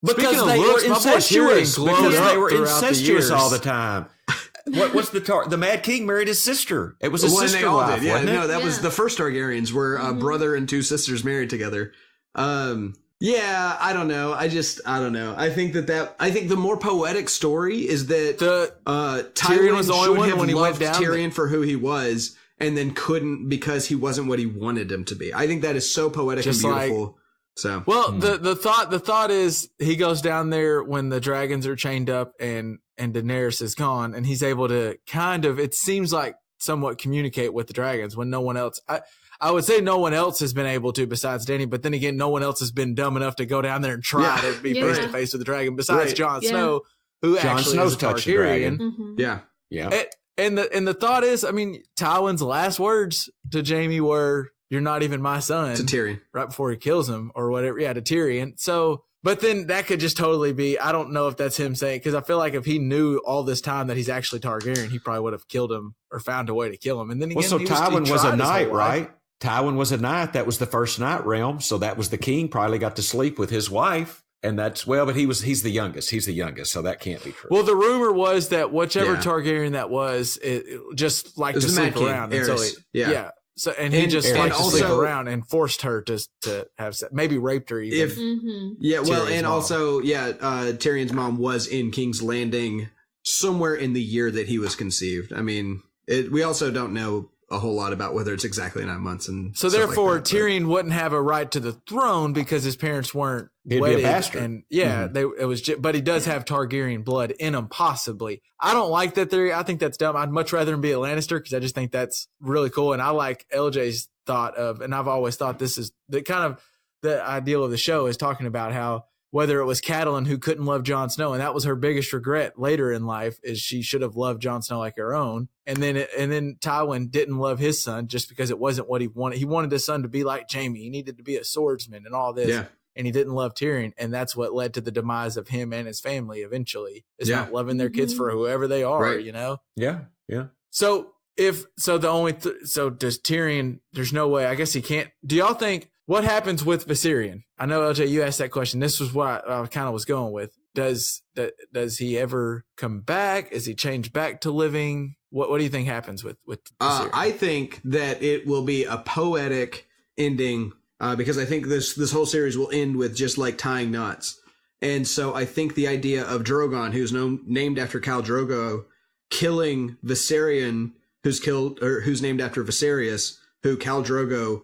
Because they were incestuous all the time. What's the Mad King married his sister? It was a sister wife, wasn't it? No, that was the first Targaryens, were a brother and two sisters married together. Yeah, I don't know. I don't know. I think I think the more poetic story is that Tyrion was the only one when he went down Tyrion for who he was, and then couldn't because he wasn't what he wanted him to be. I think that is so poetic and beautiful. The thought is he goes down there when the dragons are chained up and Daenerys is gone, and he's able to kind of, it seems like, somewhat communicate with the dragons when no one else. I would say no one else has been able to besides Dany, but then again, no one else has been dumb enough to go down there and try to be face to face with the dragon besides Jon Snow, who actually is a Targaryen. Yeah. And the thought is, I mean, Tywin's last words to Jaime were, "You're not even my son," to Tyrion right before he kills him or whatever. Yeah, to Tyrion. So, But then that could just totally be, I don't know if that's him saying, because I feel like if he knew all this time that he's actually Targaryen, he probably would have killed him or found a way to kill him. And then again, so Tywin was a knight, right? Tywin was a knight. That was the first night realm. So that was the king probably got to sleep with his wife. And that's, but he's the youngest. He's the youngest. So that can't be true. Well, the rumor was that whichever Targaryen that was, it just liked to sleep around. And so So he just liked to sleep around and forced her to have sex. Maybe raped her even. Tyrion's Tyrion's mom was in King's Landing somewhere in the year that he was conceived. I mean, we also don't know a whole lot about whether it's exactly 9 months, and so therefore like that, Tyrion wouldn't have a right to the throne because his parents weren't wedded. Be a bastard. And but he does have Targaryen blood in him, possibly. I don't like that theory. I think that's dumb. I'd much rather him be a Lannister because I just think that's really cool. And I like LJ's thought of, and I've always thought this is the kind of the ideal of the show is talking about how whether it was Catelyn who couldn't love Jon Snow, and that was her biggest regret later in life, is she should have loved Jon Snow like her own. And then Tywin didn't love his son just because it wasn't what he wanted. He wanted his son to be like Jaime. He needed to be a swordsman and all this. Yeah. And he didn't love Tyrion. And that's what led to the demise of him and his family eventually, is not loving their kids for whoever they are, you know? Yeah, yeah. So does Tyrion, there's no way, I guess he can't. Do y'all think, what happens with Viserion? I know, LJ, you asked that question. This was what I kind of was going with. Does he ever come back? Is he changed back to living? What do you think happens with Viserion? I think that it will be a poetic ending because I think this whole series will end with just like tying knots. And so I think the idea of Drogon, who's named after Khal Drogo, killing Viserion, who's named after Viserys, who Khal Drogo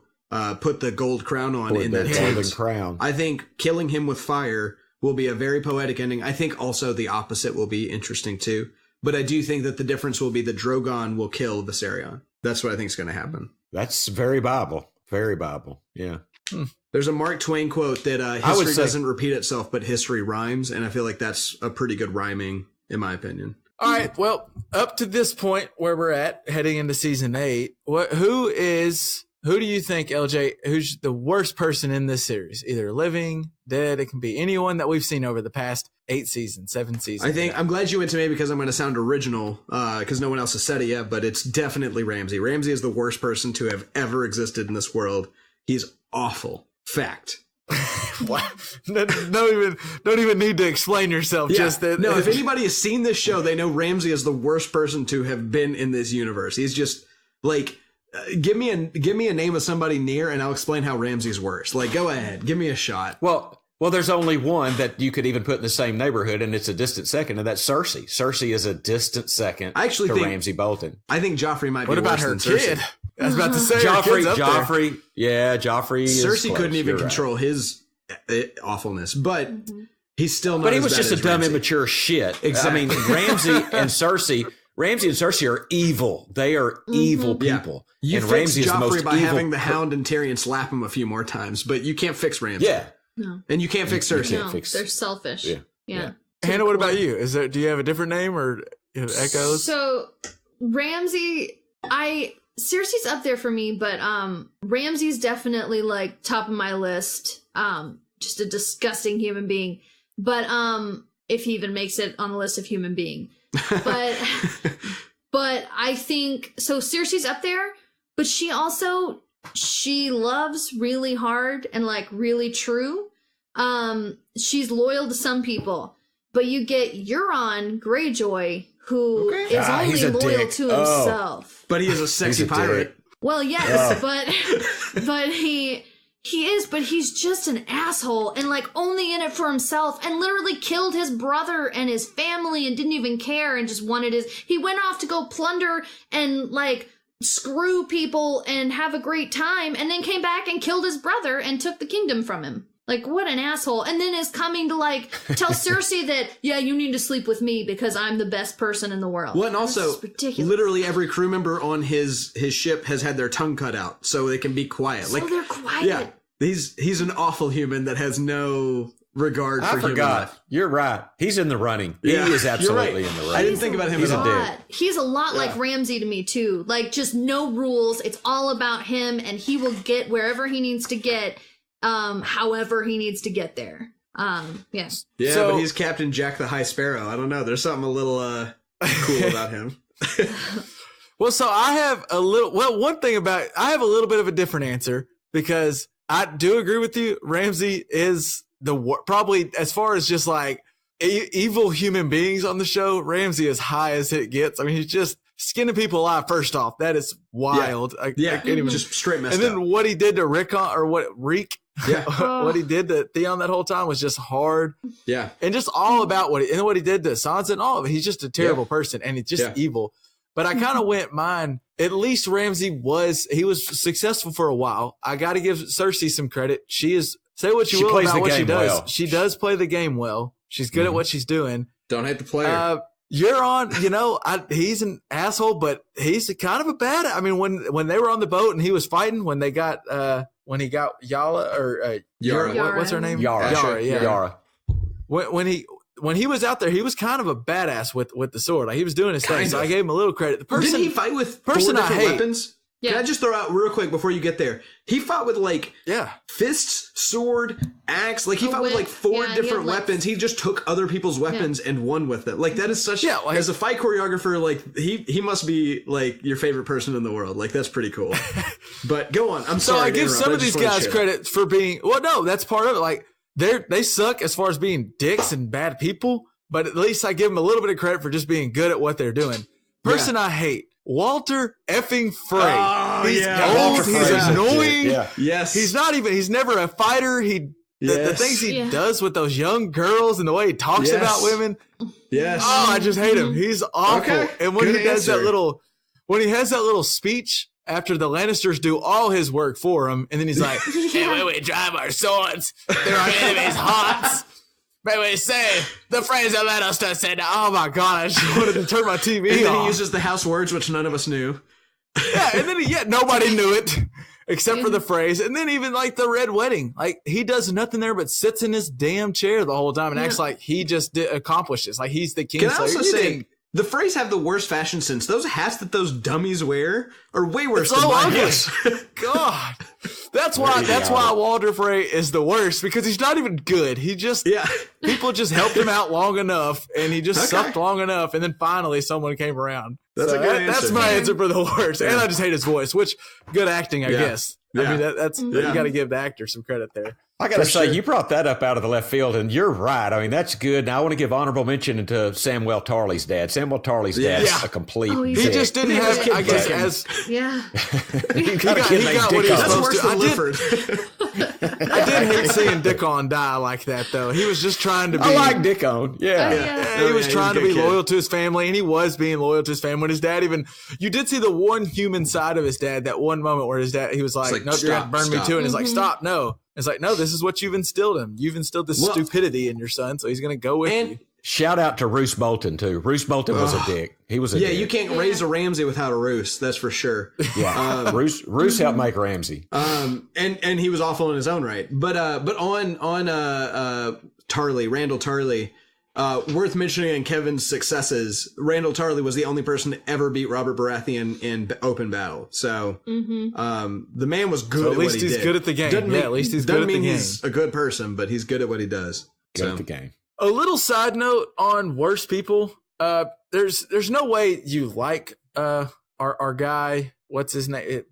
put the gold crown on in that golden crown. I think killing him with fire will be a very poetic ending. I think also the opposite will be interesting too. But I do think that the difference will be that Drogon will kill Viserion. That's what I think is going to happen. That's very Bible. Very Bible. Yeah. There's a Mark Twain quote that history doesn't repeat itself, but history rhymes. And I feel like that's a pretty good rhyming, in my opinion. All right. Well, up to this point where we're at, heading into season 8, who do you think, LJ, who's the worst person in this series? Either living, dead, it can be anyone that we've seen over the past 7 seasons. I'm glad you went to me because I'm going to sound original because no one else has said it yet, but it's definitely Ramsay. Ramsay is the worst person to have ever existed in this world. He's awful. Fact. Don't even need to explain yourself. Yeah. Just that. No, if anybody has seen this show, they know Ramsay is the worst person to have been in this universe. He's just like... Give me a name of somebody near, and I'll explain how Ramsay's worse. Like, go ahead, give me a shot. Well, there's only one that you could even put in the same neighborhood, and it's a distant second, and that's Cersei. Cersei is a distant second. I actually think Ramsay Bolton. I think Joffrey might be worse about her than kid? Cersei. I was about to say Joffrey. Yeah, Joffrey. Cersei couldn't even control his awfulness, but he's still not. But he was just a dumb, immature shit. Exactly. I mean, Ramsay and Cersei are evil. They are evil people. You fix Joffrey by having the Hound and Tyrion slap him a few more times, but you can't fix Ramsay. Yeah. No. And you can't fix Cersei. No, they're selfish. Yeah. Hannah, what about you? Do you have a different name or echoes? So Ramsay, Cersei's up there for me, but Ramsay's definitely like top of my list. Just a disgusting human being. But if he even makes it on the list of human being. But I think so Cersei's up there, but she loves really hard and like really true. She's loyal to some people, but you get Euron Greyjoy, who is only loyal to himself. But he is a sexy pirate. Well, yes, but he is, but he's just an asshole and like only in it for himself and literally killed his brother and his family and didn't even care and just he went off to go plunder and like screw people and have a great time and then came back and killed his brother and took the kingdom from him. Like, what an asshole. And then is coming to like tell Cersei that, yeah, you need to sleep with me because I'm the best person in the world. Well, and also literally every crew member on his ship has had their tongue cut out so they can be quiet. So they're quiet. Yeah. He's an awful human that has no regard for human life. You're right. He's in the running. He is absolutely in the running. I didn't think about him as a dick. He's a lot like Ramsay to me too. Like just no rules. It's all about him and he will get wherever he needs to get, however he needs to get there. Yes. Yeah, So- but he's Captain Jack the High Sparrow. I don't know. There's something a little cool about him. Well, so I have a little. Well, one thing about I have a little bit of a different answer because I do agree with you. Ramsay is probably as far as just like evil human beings on the show. Ramsay is high as it gets. I mean, he's just skinning people alive. First off, that is wild. I can't even just straight messed And then up. what he did to Reek. Yeah, What he did to Theon that whole time was just hard. yeah, And just all about what he did to Sansa and all of it. He's just a terrible person and he's just evil. But I kind of went mine. At least Ramsay was successful for a while. I got to give Cersei some credit. She is, say what you will about what she does. Well. She does play the game well. She's good at what she's doing. Don't hate the player. Euron, he's an asshole, but he's kind of a bad. I mean, when they were on the boat and he was fighting, when he got Yala or Yara. What's her name? Yara. Yara. When he was out there, he was kind of a badass with the sword. Like he was doing his thing. So I gave him a little credit. The person, didn't he fight with four person different I hate. weapons? Yeah. Can I just throw out real quick before you get there? He fought with fists, sword, axe. Like he fought with like four different weapons. He just took other people's weapons and won with them. Like that is such. Yeah, like, as a fight choreographer, like he must be like your favorite person in the world. Like that's pretty cool. But go on. I'm sorry. So I give some of these guys credit for being. Well, no, that's part of it. Like they suck as far as being dicks and bad people. But at least I give them a little bit of credit for just being good at what they're doing. Person I hate. Walter effing Frey. He's old. He's annoying. Yeah. Yes. He's never a fighter. The things he does with those young girls and the way he talks about women. Yes. Oh, I just hate him. He's awful. Okay. And when he has that little speech after the Lannisters do all his work for him, and then he's like, and when we drive our swords through our enemies' hearts, may we say the phrase that led us to say, oh my God, I just wanted to turn my TV and then off. he uses the house words, which none of us knew. Yeah, and then nobody knew it except for the phrase. And then even like the Red Wedding, like he does nothing there but sits in his damn chair the whole time and acts like he just accomplishes, like he's the king. Can I also say the Freys have the worst fashion sense? Those hats that those dummies wear are way worse than my hats. God, that's why Walter Frey is the worst, because he's not even good. He just people just helped him out long enough, and he just sucked long enough, and then finally someone came around. That's a good answer. That's my answer for the worst, and I just hate his voice, which good acting, I guess. I mean, that's you got to give the actor some credit there. I got to say, you brought that up out of the left field, and you're right. I mean, that's good. Now, I want to give honorable mention to Samwell Tarly's dad. Samwell Tarly's dad's a complete he just didn't have, I guess, as... Yeah. he got what he was supposed to. I did hate seeing Dickon die like that, though. He was just trying to be... I like Dickon, He was trying to be loyal to his family, and he was being loyal to his family. When his dad even... You did see the one human side of his dad, that one moment where his dad, he was like, nope, you're going to burn me too. And he's like, stop, no. It's like, no, this is what you've instilled him. You've instilled this stupidity in your son, so he's going to go with you. Shout out to Roose Bolton, too. Roose Bolton was a dick. He was a dick. Yeah, you can't raise a Ramsay without a Roose, that's for sure. Yeah, Roose helped make Ramsay. And he was awful in his own right. But on Tarly, Randall Tarly, worth mentioning in Kevin's successes, Randall Tarly was the only person to ever beat Robert Baratheon in open battle. So the man was good at what he did. At least he's good at the game. At least he's good at the game. Doesn't mean he's a good person, but he's good at what he does. Good at the game. A little side note on worse people. There's no way you like our guy. What's his name?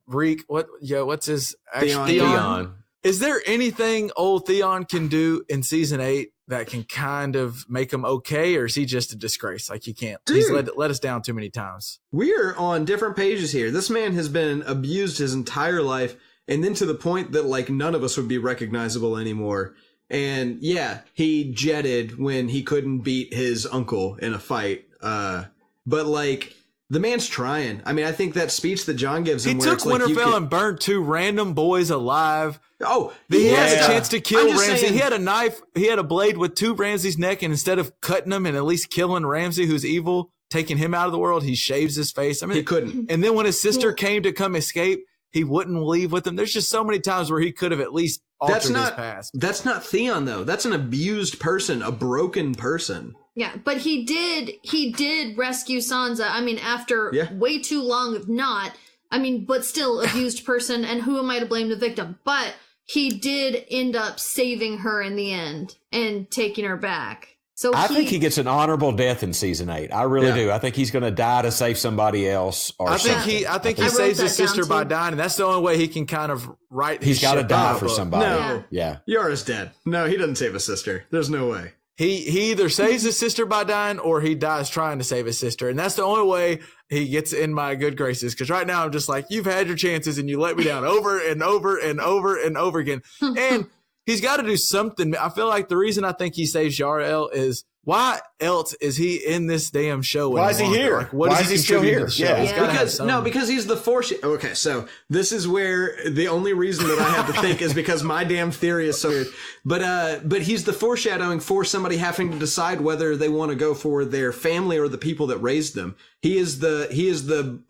Reek. What's his Theon. Is there anything old Theon can do in season 8 that can kind of make him okay, or is he just a disgrace? Like, you can't. Dude, he's let us down too many times. We're on different pages here. This man has been abused his entire life, and then to the point that like none of us would be recognizable anymore. And yeah, he jetted when he couldn't beat his uncle in a fight. But like, the man's trying. I mean, I think that speech that John gives him, he took Winterfell and burned 2 random boys alive. Oh, he has a chance to kill Ramsay. Saying, he had a knife. He had a blade with 2 Ramsay's neck, and instead of cutting him and at least killing Ramsay, who's evil, taking him out of the world, he shaves his face. I mean, he couldn't. And then when his sister came to come escape, he wouldn't leave with him. There's just so many times where he could have at least altered his past. That's not Theon, though. That's an abused person, a broken person. Yeah, but he did rescue Sansa. I mean, after way too long of not. I mean, but still abused person, and who am I to blame the victim? But he did end up saving her in the end and taking her back. So I think he gets an honorable death in season 8. I really do. I think he's going to die to save somebody else. Or I think he saves his sister by dying, and that's the only way he can kind of right. He's got to die for somebody. No, yeah, Yara's dead. No, he doesn't save his sister. There's no way. He either saves his sister by dying or he dies trying to save his sister, and that's the only way he gets in my good graces. Because right now I'm just like, you've had your chances and you let me down over and over and over and over again, and he's got to do something. I feel like the reason I think he saves Yara is, why else is he in this damn show? Why is he here? Like, why is he still here? Because he's the okay, so this is where the only reason that I have to think is because my damn theory is so weird. But he's the foreshadowing for somebody having to decide whether they want to go for their family or the people that raised them. He is the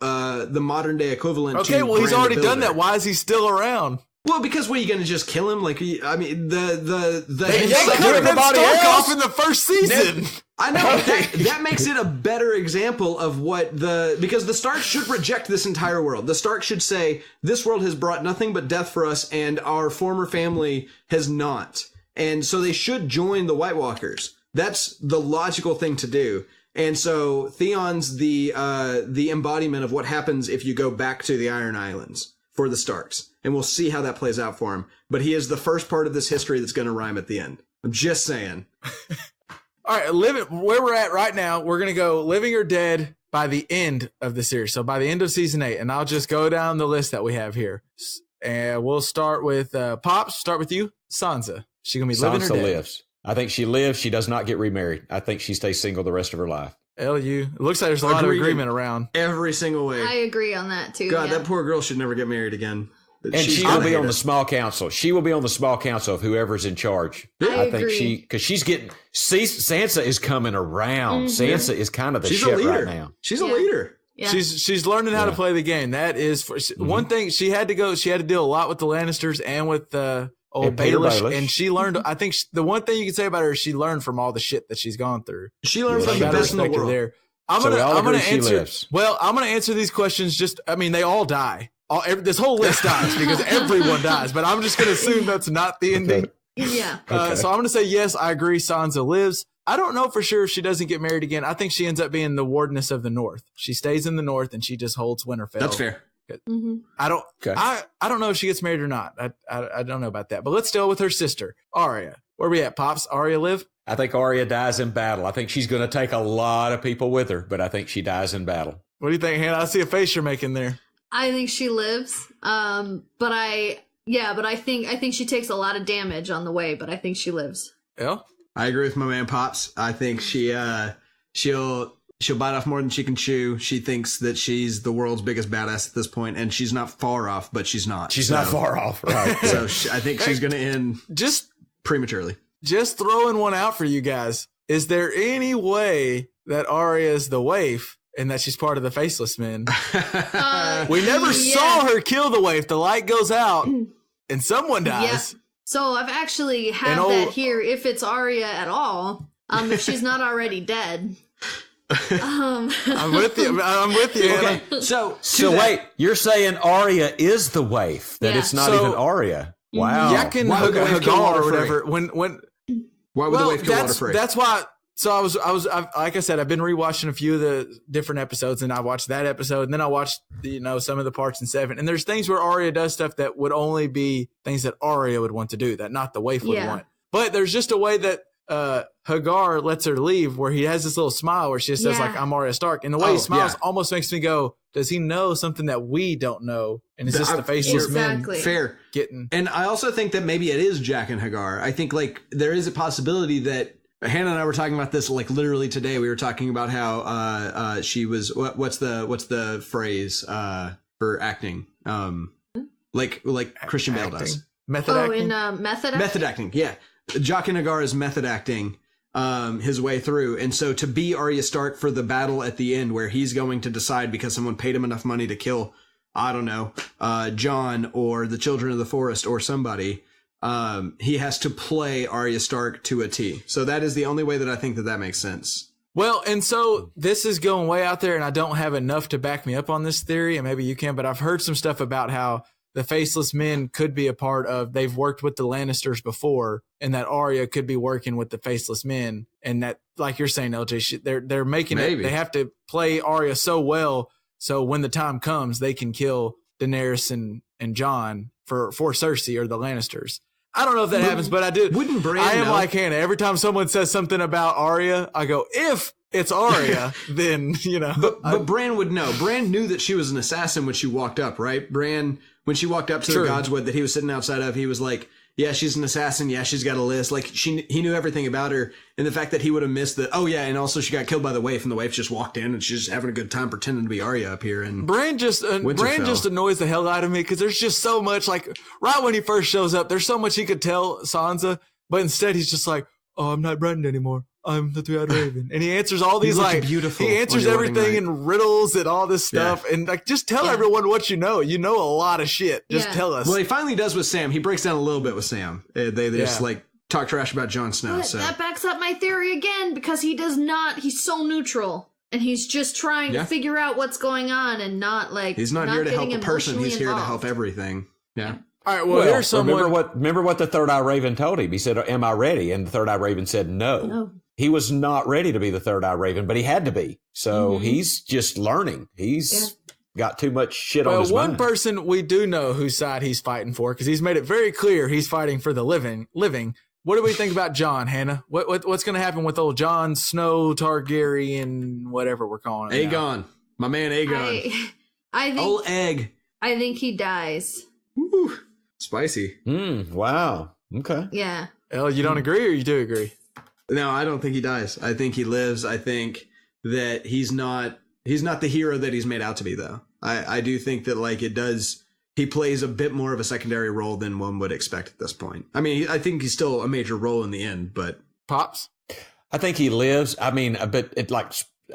modern day equivalent. Okay, to well, he's Brand already the done Builder. that. Why is he still around? Well, because what, are you going to just kill him? Like, I mean, They the could have been Stark off in the first season. I know that makes it a better example of what because the Stark should reject this entire world. The Stark should say, this world has brought nothing but death for us, and our former family has not. And so they should join the White Walkers. That's the logical thing to do. And so Theon's the embodiment of what happens if you go back to the Iron Islands for the Starks. And we'll see how that plays out for him. But he is the first part of this history that's going to rhyme at the end. I'm just saying. All right, where we're at right now, we're going to go living or dead by the end of the series. So by the end of season 8, and I'll just go down the list that we have here. And we'll start with Pops. Start with you. Sansa. She going to be living or Sansa dead? lives. I think she lives. She does not get remarried. I think she stays single the rest of her life. LU. It looks like there's a lot of agreement around. Every single way. I agree on that too. God, that poor girl should never get married again. And she will be on the small council. She will be on the small council of whoever's in charge. I think agree. because she's getting. See, Sansa is coming around. Sansa is kind of the She's shit a leader. right now. She's a leader. Yeah. She's learning how to play the game. That is one thing. She had to deal a lot with the Lannisters and with old Baelish, and she learned. I think the one thing you can say about her is she learned from all the shit that she's gone through. She learned from the best in the world. There. I'm gonna answer. Well, I'm gonna answer these questions. They all die. This whole list dies because everyone dies. But I'm just gonna assume that's not the ending. Yeah. So I'm gonna say yes. I agree. Sansa lives. I don't know for sure if she doesn't get married again. I think she ends up being the Wardeness of the North. She stays in the North and she just holds Winterfell. That's fair. Mm-hmm. I don't know if she gets married or not. I don't know about that. But let's deal with her sister, Arya. Where we at, Pops? Arya live? I think Arya dies in battle. I think she's going to take a lot of people with her, but I think she dies in battle. What do you think, Hannah? I see a face you're making there. I think she lives. But I think she takes a lot of damage on the way, but I think she lives. Yeah. I agree with my man Pops. I think she'll bite off more than she can chew. She thinks that she's the world's biggest badass at this point, and she's not far off, but she's not. She's not far off, right? So I think she's going to end just prematurely. Just throwing one out for you guys. Is there any way that Arya is the waif and that she's part of the Faceless Men? We never saw her kill the waif. The light goes out and someone dies. Yeah. So I've actually had that here. If it's Arya at all, if she's not already dead. I'm with you. Okay. So wait, you're saying Arya is the waif? That it's not even Arya? Wow. Jaqen Hagar or whatever. Why would the waif kill Water Frey? That's why. So I was like I said, I've been rewatching a few of the different episodes, and I watched that episode, and then I watched some of the parts in 7. And there's things where Arya does stuff that would only be things that Arya would want to do, that not the waif would want. But there's just a way that Hagar lets her leave, where he has this little smile where she just says like, "I'm Arya Stark," and the way he smiles almost makes me go, "Does he know something that we don't know?" And is this the Faceless Men getting? And I also think that maybe it is Jaqen Hagar. I think there is a possibility that Hannah and I were talking about this literally today. We were talking about how she was what's the phrase for acting like Christian Bale does method acting. Yeah. Jaqen Hagar is method acting his way through. And so to be Arya Stark for the battle at the end, where he's going to decide because someone paid him enough money to kill, I don't know, Jon or the Children of the Forest or somebody, he has to play Arya Stark to a T. So that is the only way that I think that makes sense. Well, and so this is going way out there, and I don't have enough to back me up on this theory, and maybe you can, but I've heard some stuff about how the Faceless Men could be a part of, they've worked with the Lannisters before, and that Arya could be working with the Faceless Men, and that, like you're saying, LJ, they're making it, they have to play Arya so well, so when the time comes, they can kill Daenerys and Jon for Cersei or the Lannisters. I don't know if that happens, but I do. Wouldn't Bran I am know? like Hannah. Every time someone says something about Arya, I go, if it's Arya, then, you know. But Bran would know. Bran knew that she was an assassin when she walked up, right? Bran, when she walked up to the Godswood that he was sitting outside of, he was like, yeah, she's an assassin. Yeah, she's got a list. Like, he knew everything about her. And the fact that he would have missed the, oh, yeah, and also she got killed by the waif, and the waif just walked in, and she's just having a good time pretending to be Arya up here. And Bran just annoys the hell out of me, because there's just so much, like, right when he first shows up, there's so much he could tell Sansa, but instead he's just like, oh, I'm not Bran anymore. I'm the Three-Eyed Raven. And he answers all these, like, beautiful he answers everything in riddles and all this stuff. Yeah. And, like, just tell everyone what you know. You know a lot of shit. Just tell us. Well, he finally does with Sam. He breaks down a little bit with Sam. They just, like, talk trash about Jon Snow. But that backs up my theory again, because he does not, he's so neutral. And he's just trying to figure out what's going on and not, like, he's not here to help a person. He's here to help everything. Yeah. All right, well, here's someone. Remember what the Third Eye Raven told him. He said, am I ready? And the Third Eye Raven said, no. He was not ready to be the Third Eye Raven, but he had to be. So he's just learning. He's got too much shit on his mind. One person we do know whose side he's fighting for, because he's made it very clear he's fighting for the living. What do we think about Jon, Hannah? What's going to happen with old Jon Snow, Targaryen, whatever we're calling him? Aegon. My man Aegon. I think old egg. I think he dies. Woo. Spicy. Wow. Okay. Yeah. Elle, you don't agree, or you do agree? No, I don't think he dies. I think he lives. I think that he's not the hero that he's made out to be, though. I do think that, like, he plays a bit more of a secondary role than one would expect at this point. I mean, I think he's still a major role in the end, but Pops? I think he lives. I mean, but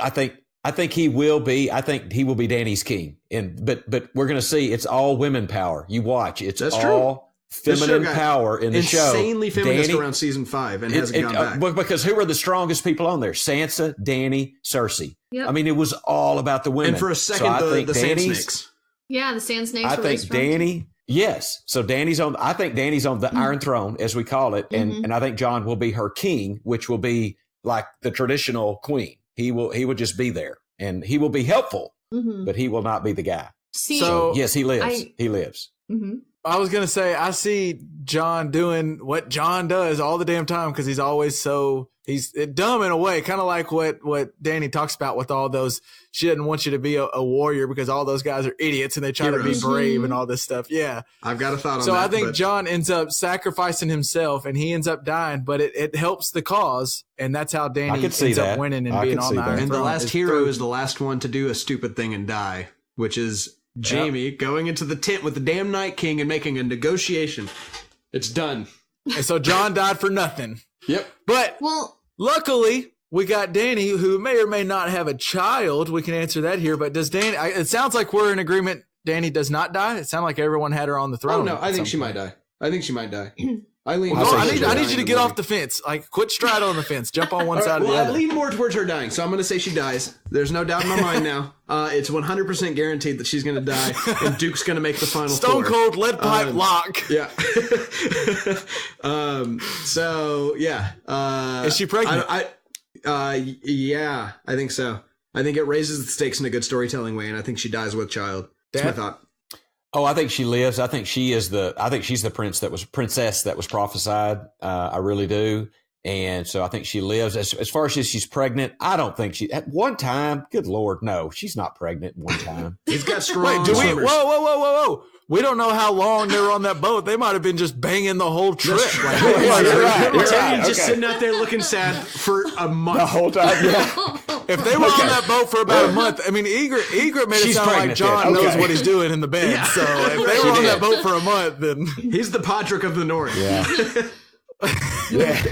I think he will be. I think he will be Dany's king. But we're going to see it's all women power. You watch. It's all feminine power in the show. Insanely feminist around season 5 and hasn't gone back. Because who are the strongest people on there? Sansa, Dany, Cersei. Yep. I mean, it was all about the women. And for a second, the Sand Snakes. Yeah, the Sand Snakes. I think Dany. Yes. So I think Dany's on the Iron Throne, as we call it, and I think Jon will be her king, which will be like the traditional queen. He will just be there, and he will be helpful, but he will not be the guy. So yes, he lives. He lives. Mm-hmm. I was going to say, I see Jon doing what Jon does all the damn time, because he's always he's dumb in a way, kind of like what Dany talks about with all those, she doesn't want you to be a warrior because all those guys are idiots and they try to be brave and all this stuff. Yeah. I've got a thought on that. So I think Jon ends up sacrificing himself and he ends up dying, but it helps the cause, and that's how Dany ends up winning and being on the Iron Throne. And the last hero is the last one to do a stupid thing and die, which is Jaime going into the tent with the damn Night King and making a negotiation. It's done. And so Jon died for nothing. Yep. But luckily, we got Dany, who may or may not have a child. We can answer that here. But does Dany... It sounds like we're in agreement Dany does not die. It sounded like everyone had her on the throne. Oh, no. I think she might die. I I need you to get off the fence. Like, quit straddling the fence. Jump on one side or the other. I lean more towards her dying, so I'm going to say she dies. There's no doubt in my mind now. It's 100% guaranteed that she's going to die, and Duke's going to make the final Stone four. cold lead pipe lock. Yeah. So yeah. Is she pregnant? Yeah, I think so. I think it raises the stakes in a good storytelling way, and I think she dies with child. That's my thought. Oh, I think she lives. I think she's the princess that was prophesied. I really do. And so I think she lives. As far as she's pregnant, I don't think at one time, good Lord, no, she's not pregnant one time. He's got strong swimmers. Whoa. We don't know how long they were on that boat. They might have been just banging the whole trip. Like, you're right. Just sitting out there looking sad for a month. The whole time, yeah. If they were on that boat for about a month, I mean, Egret made it sound like Jon knows what he's doing in the bed. Yeah. So if they were on that boat for a month, then... He's the Podrick of the North. Yeah. Yeah.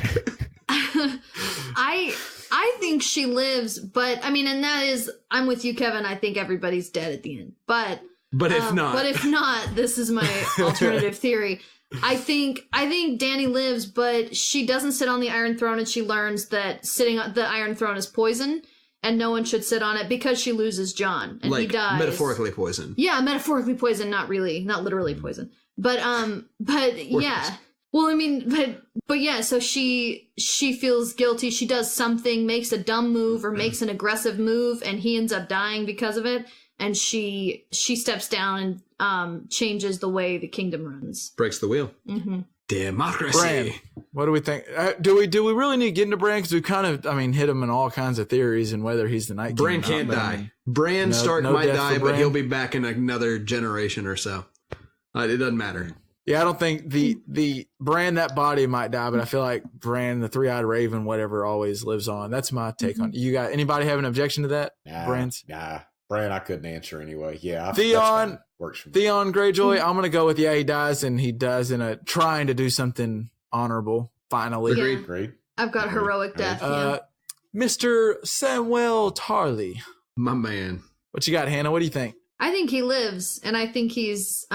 I think she lives, but, I mean, and that is... I'm with you, Kevin. I think everybody's dead at the end. But if not, this is my alternative theory. I think Dany lives, but she doesn't sit on the Iron Throne, and she learns that sitting on the Iron Throne is poison. and no one should sit on it because she loses Jon and he dies. Metaphorically poisoned. Yeah, metaphorically poisoned, not literally poisoned. But yeah. Well, I mean, but yeah, so she feels guilty. She does something, makes a dumb move or makes an aggressive move, and he ends up dying because of it. And she steps down and changes the way the kingdom runs. Breaks the wheel. Mm-hmm. Democracy. Bran, what do we think? Do we really need to get into Bran? Because we kind of, hit him in all kinds of theories and whether he's the Night King. Bran can't die. Bran Stark might die, but he'll be back in another generation or so. It doesn't matter. Yeah, I don't think the Bran, that body might die, but I feel like Bran, the three-eyed raven, whatever, always lives on. That's my take on it. You got anybody have an objection to that? Nah. Bran, I couldn't answer anyway. Yeah. Theon Greyjoy, Mm-hmm. I'm going to go with, he dies, and he does trying to do something honorable, finally. Yeah. Agreed. I've got heroic death, Mr. Samuel Tarly. My man. What you got, Hannah? What do you think? I think he lives, and I think he's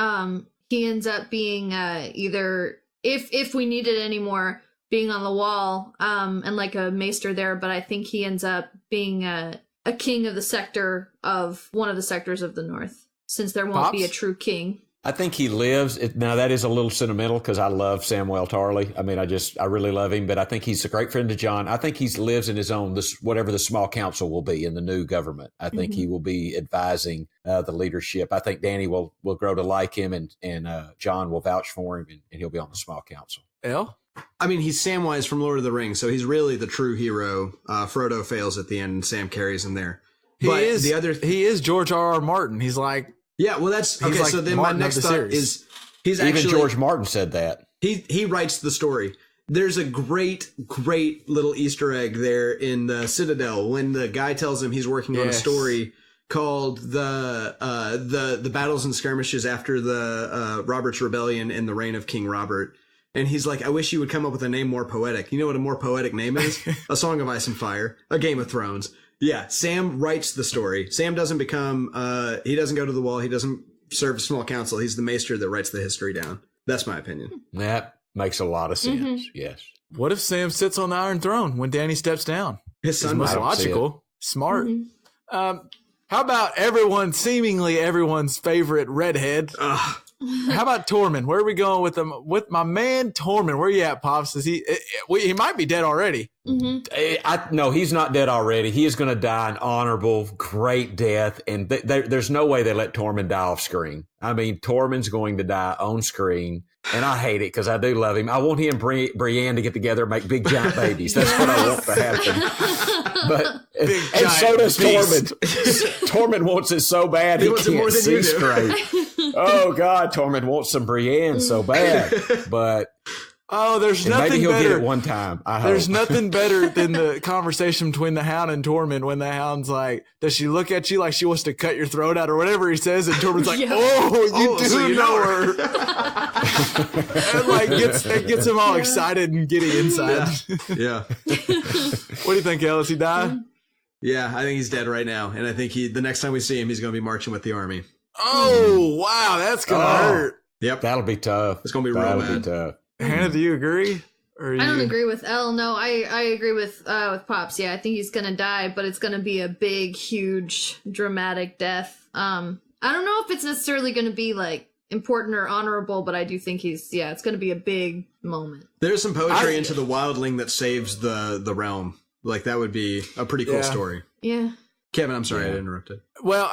he ends up being either if we need it anymore, being on the wall and like a maester there, but I think he ends up being a king of the sector of one of the sectors of the north, since there won't be a true king. I think he lives. Now, that is a little sentimental because I love Samwell Tarly. I mean, I really love him, but I think he's a great friend to Jon. I think he lives in his own, whatever the small council will be in the new government. I think he will be advising the leadership. I think Dany will grow to like him, and Jon will vouch for him, and he'll be on the small council. Elle? I mean, he's Samwise from Lord of the Rings, so he's really the true hero. Frodo fails at the end, and Sam carries him there. He is George R.R. Martin. He's like... Yeah, well, that's okay. Like so then Martin my next thought is he's even actually George Martin said that he writes the story. There's a great little Easter egg there in the Citadel when the guy tells him he's working on a story called the battles and skirmishes after the Robert's Rebellion and the reign of King Robert. And he's like, I wish you would come up with a name more poetic. You know what a more poetic name is? A Song of Ice and Fire, a Game of Thrones. Yeah, Sam writes the story. Sam doesn't become, he doesn't go to the wall. He doesn't serve small council. He's the maester that writes the history down. That's my opinion. That makes a lot of sense. Yes. What if Sam sits on the Iron Throne when Dany steps down? His son most logical, smart. How about seemingly everyone's favorite redhead? How about Tormund? Where are we going with him? With my man Tormund, where you at, Pops? Is he might be dead already. No, he's not dead already. He is going to die an honorable, great death, and there's no way they let Tormund die off screen. I mean, Tormund's going to die on screen, and I hate it because I do love him. I want him and Brienne to get together and make big giant babies. That's what I want to happen. But and so does Tormund. Tormund wants it so bad he can't see straight. Oh God, Tormund wants some Brienne so bad, but there's nothing maybe he'll better. Get it one time. There's nothing better than the conversation between the Hound and Tormund when the Hound's like, "Does she look at you like she wants to cut your throat out or whatever he says?" And Tormund's like, "You know her." And like it gets him all excited and giddy inside. Yeah. What do you think, Elle? Does he die? Yeah, I think he's dead right now, and I think the next time we see him, he's going to be marching with the army. Oh wow, that's gonna hurt. Yep, that'll be tough. It's gonna be real bad. Tough. Hannah, do you agree? I don't agree with Elle. No, I agree with Pops. Yeah, I think he's gonna die, but it's gonna be a big, huge, dramatic death. I don't know if it's necessarily gonna be like important or honorable, but I do think it's gonna be a big moment. There's some poetry into the wildling that saves the realm. Like that would be a pretty cool story. Yeah. Kevin, I'm sorry I interrupted. Well,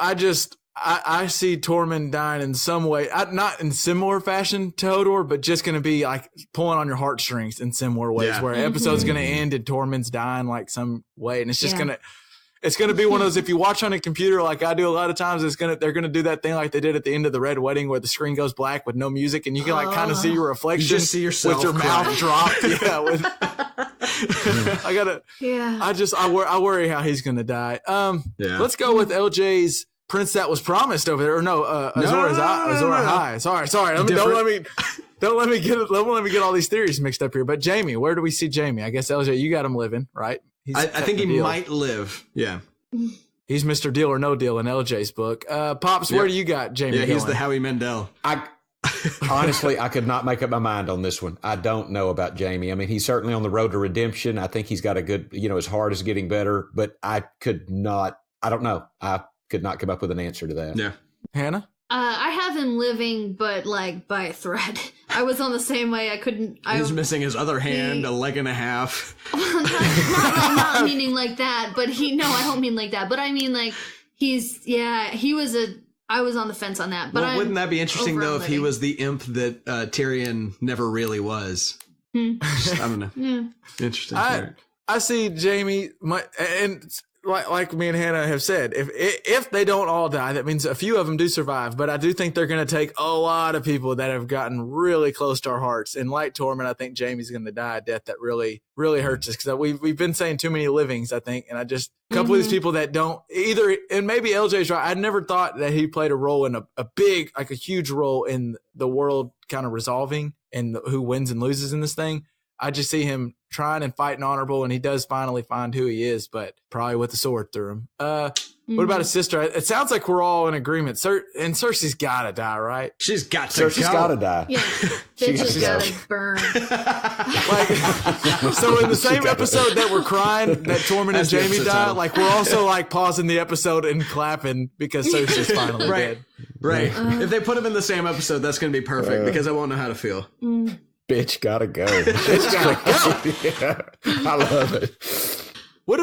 I see Tormund dying in some way, not in similar fashion to Hodor, but just going to be like pulling on your heartstrings in similar ways, where an episode's going to end and Tormund's dying like some way, and it's just it's going to be one of those. If you watch on a computer like I do a lot of times, they're going to do that thing like they did at the end of the Red Wedding, where the screen goes black with no music, and you can like kind of see your reflection, you just see yourself with your mouth dropped. Yeah, I worry how he's going to die. Let's go with LJ's Prince that was promised over there, or no, Azor Ahai. Sorry. Don't let me get all these theories mixed up here. But Jamie, where do we see Jamie? I guess LJ, you got him living, right? I think he might live. Yeah, he's Mr. Deal or No Deal in LJ's book. Pops, where do you got Jamie? Yeah, he's the Howie Mandel. Honestly, I could not make up my mind on this one. I don't know about Jamie. I mean, he's certainly on the road to redemption. I think he's got a good, his heart is getting better, but I don't know. I could not come up with an answer to that. Yeah. Hannah? I have him living, but like by a thread. I was on the same way. He's missing his other hand, a leg and a half. not meaning like that, but I don't mean like that. But I mean like I was on the fence on that. But wouldn't that be interesting though if he was the imp that Tyrion never really was? I don't know. Yeah. Interesting. I see Jamie, and like me and Hannah have said, if they don't all die, that means a few of them do survive. But I do think they're going to take a lot of people that have gotten really close to our hearts. And like Tormund, I think Jamie's going to die a death that really, really hurts us, because we've been saying too many livings, I think. And I just, a couple of these people that don't either, and maybe LJ's right. I never thought that he played a role in a big, like a huge role in the world kind of resolving and who wins and loses in this thing. I just see him trying and fighting honorable, and he does finally find who he is, but probably with a sword through him. What about his sister? It sounds like we're all in agreement. And Cersei's got to die, right? She's got to Cersei's got to die. Yeah. Bitch has got to burn. So in the same episode that we're crying that Tormund and Jamie die, like we're also like pausing the episode and clapping because Cersei's finally dead. Right. If they put him in the same episode, that's going to be perfect because I won't know how to feel. Bitch gotta go. Bitch gotta go. Yeah, I love it. What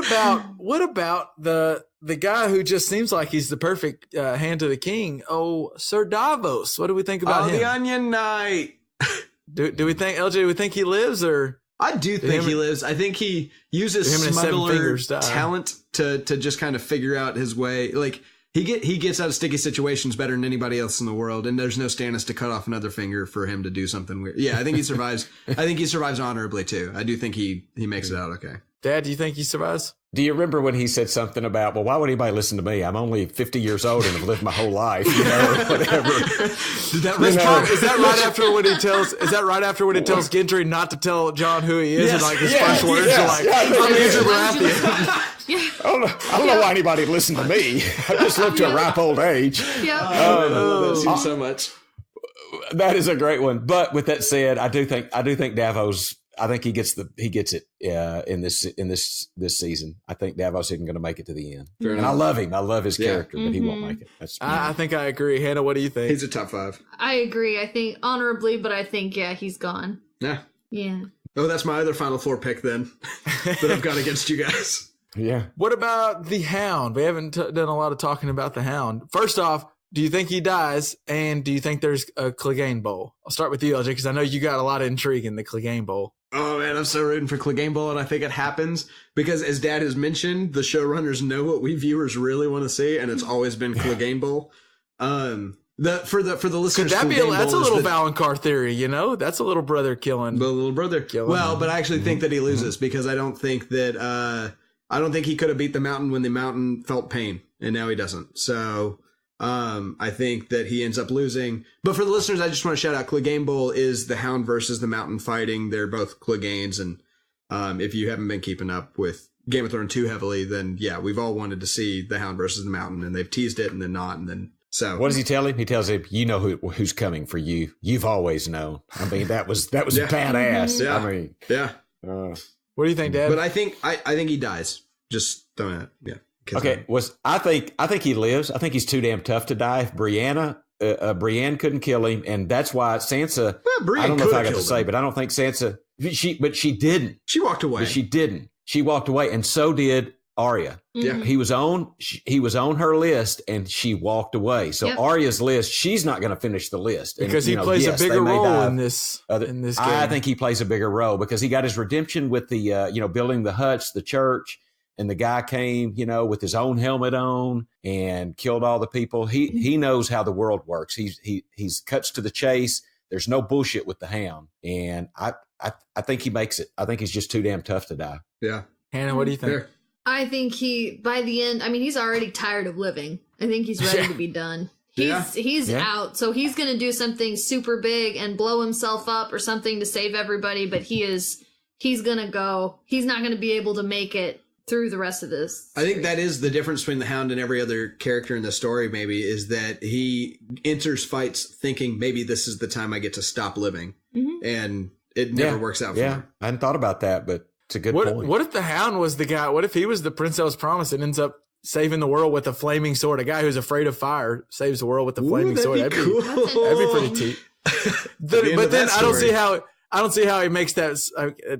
about the guy who just seems like he's the perfect hand to the king? Oh, Sir Davos. What do we think about him? The Onion Knight. Do we think LJ? Do we think he lives, or I do think he lives. I think he uses smuggler talent to just kind of figure out his way. Like he gets out of sticky situations better than anybody else in the world, and there's no Stannis to cut off another finger for him to do something weird. Yeah, I think he survives. I think he survives honorably too. I do think he makes it out okay. Dad, do you think he survives? Do you remember when he said something about, well, why would anybody listen to me? I'm only 50 years old and have lived my whole life, or whatever. Is that right after when he tells Gendry not to tell Jon who he is? Yes. And like his first words are like, I don't know why anybody would listen to me. I've just lived to a ripe old age. Yeah. I love that scene so much. That is a great one. But with that said, I do think Davos, I think he gets it in this season. I think Davos isn't going to make it to the end. Fair and enough. I love him. I love his character, but he won't make it. I think I agree. Hannah, what do you think? He's a top 5. I agree. I think honorably, but I think, he's gone. Yeah. Yeah. Oh, that's my other Final Four pick then that I've got against you guys. Yeah. What about the Hound? We haven't done a lot of talking about the Hound. First off, do you think he dies? And do you think there's a Clegane Bowl? I'll start with you, LJ, because I know you got a lot of intrigue in the Clegane Bowl. Oh, man, I'm so rooting for Clegane Bowl, and I think it happens because, as Dad has mentioned, the showrunners know what we viewers really want to see, and it's always been Clegane Bowl. For the listeners, could that be that's a little Valonqar theory, That's a little brother killing. The little brother. Well, but I actually think that he loses because I don't think that I don't think he could have beat the Mountain when the Mountain felt pain, and now he doesn't. So I think that he ends up losing. But for the listeners, I just want to shout out Clegane Bowl is the Hound versus the Mountain fighting. They're both Cleganes, and if you haven't been keeping up with Game of Thrones too heavily, then yeah, we've all wanted to see the Hound versus the Mountain, and they've teased it and then not, and then so. What does he tell him? He tells him, "You know who's coming for you. You've always known." I mean, that was badass. Yeah. I mean, yeah. What do you think, Dad? But I think he dies. Just throwing it. Yeah. Okay, I think he lives. I think he's too damn tough to die. If Brienne couldn't kill him, and that's why Sansa. Well, I don't know if I got to say, but I don't think Sansa. She didn't. She walked away. But she didn't. She walked away, and so did Arya. Yeah, he was on her list, and she walked away. So Arya's list, she's not going to finish the list because he plays a bigger role in this. In this game. I think he plays a bigger role because he got his redemption with the building the huts, the church. And the guy came, with his own helmet on and killed all the people. He knows how the world works. He's cuts to the chase. There's no bullshit with the Hound. And I think he makes it. I think he's just too damn tough to die. Yeah. Hannah, what do you think? Fair. I think by the end, he's already tired of living. I think he's ready to be done. He's out. So he's going to do something super big and blow himself up or something to save everybody. But he's going to go. He's not going to be able to make it through the rest of this. I think that is the difference between the Hound and every other character in the story, maybe, is that he enters fights thinking maybe this is the time I get to stop living. And it never works out for him. I hadn't thought about that, but it's a good point. What if the Hound was the guy? What if he was the prince that was promised and ends up saving the world with a flaming sword? A guy who's afraid of fire saves the world with a flaming sword. That'd be cool. That'd be pretty neat. But then I don't see how he makes that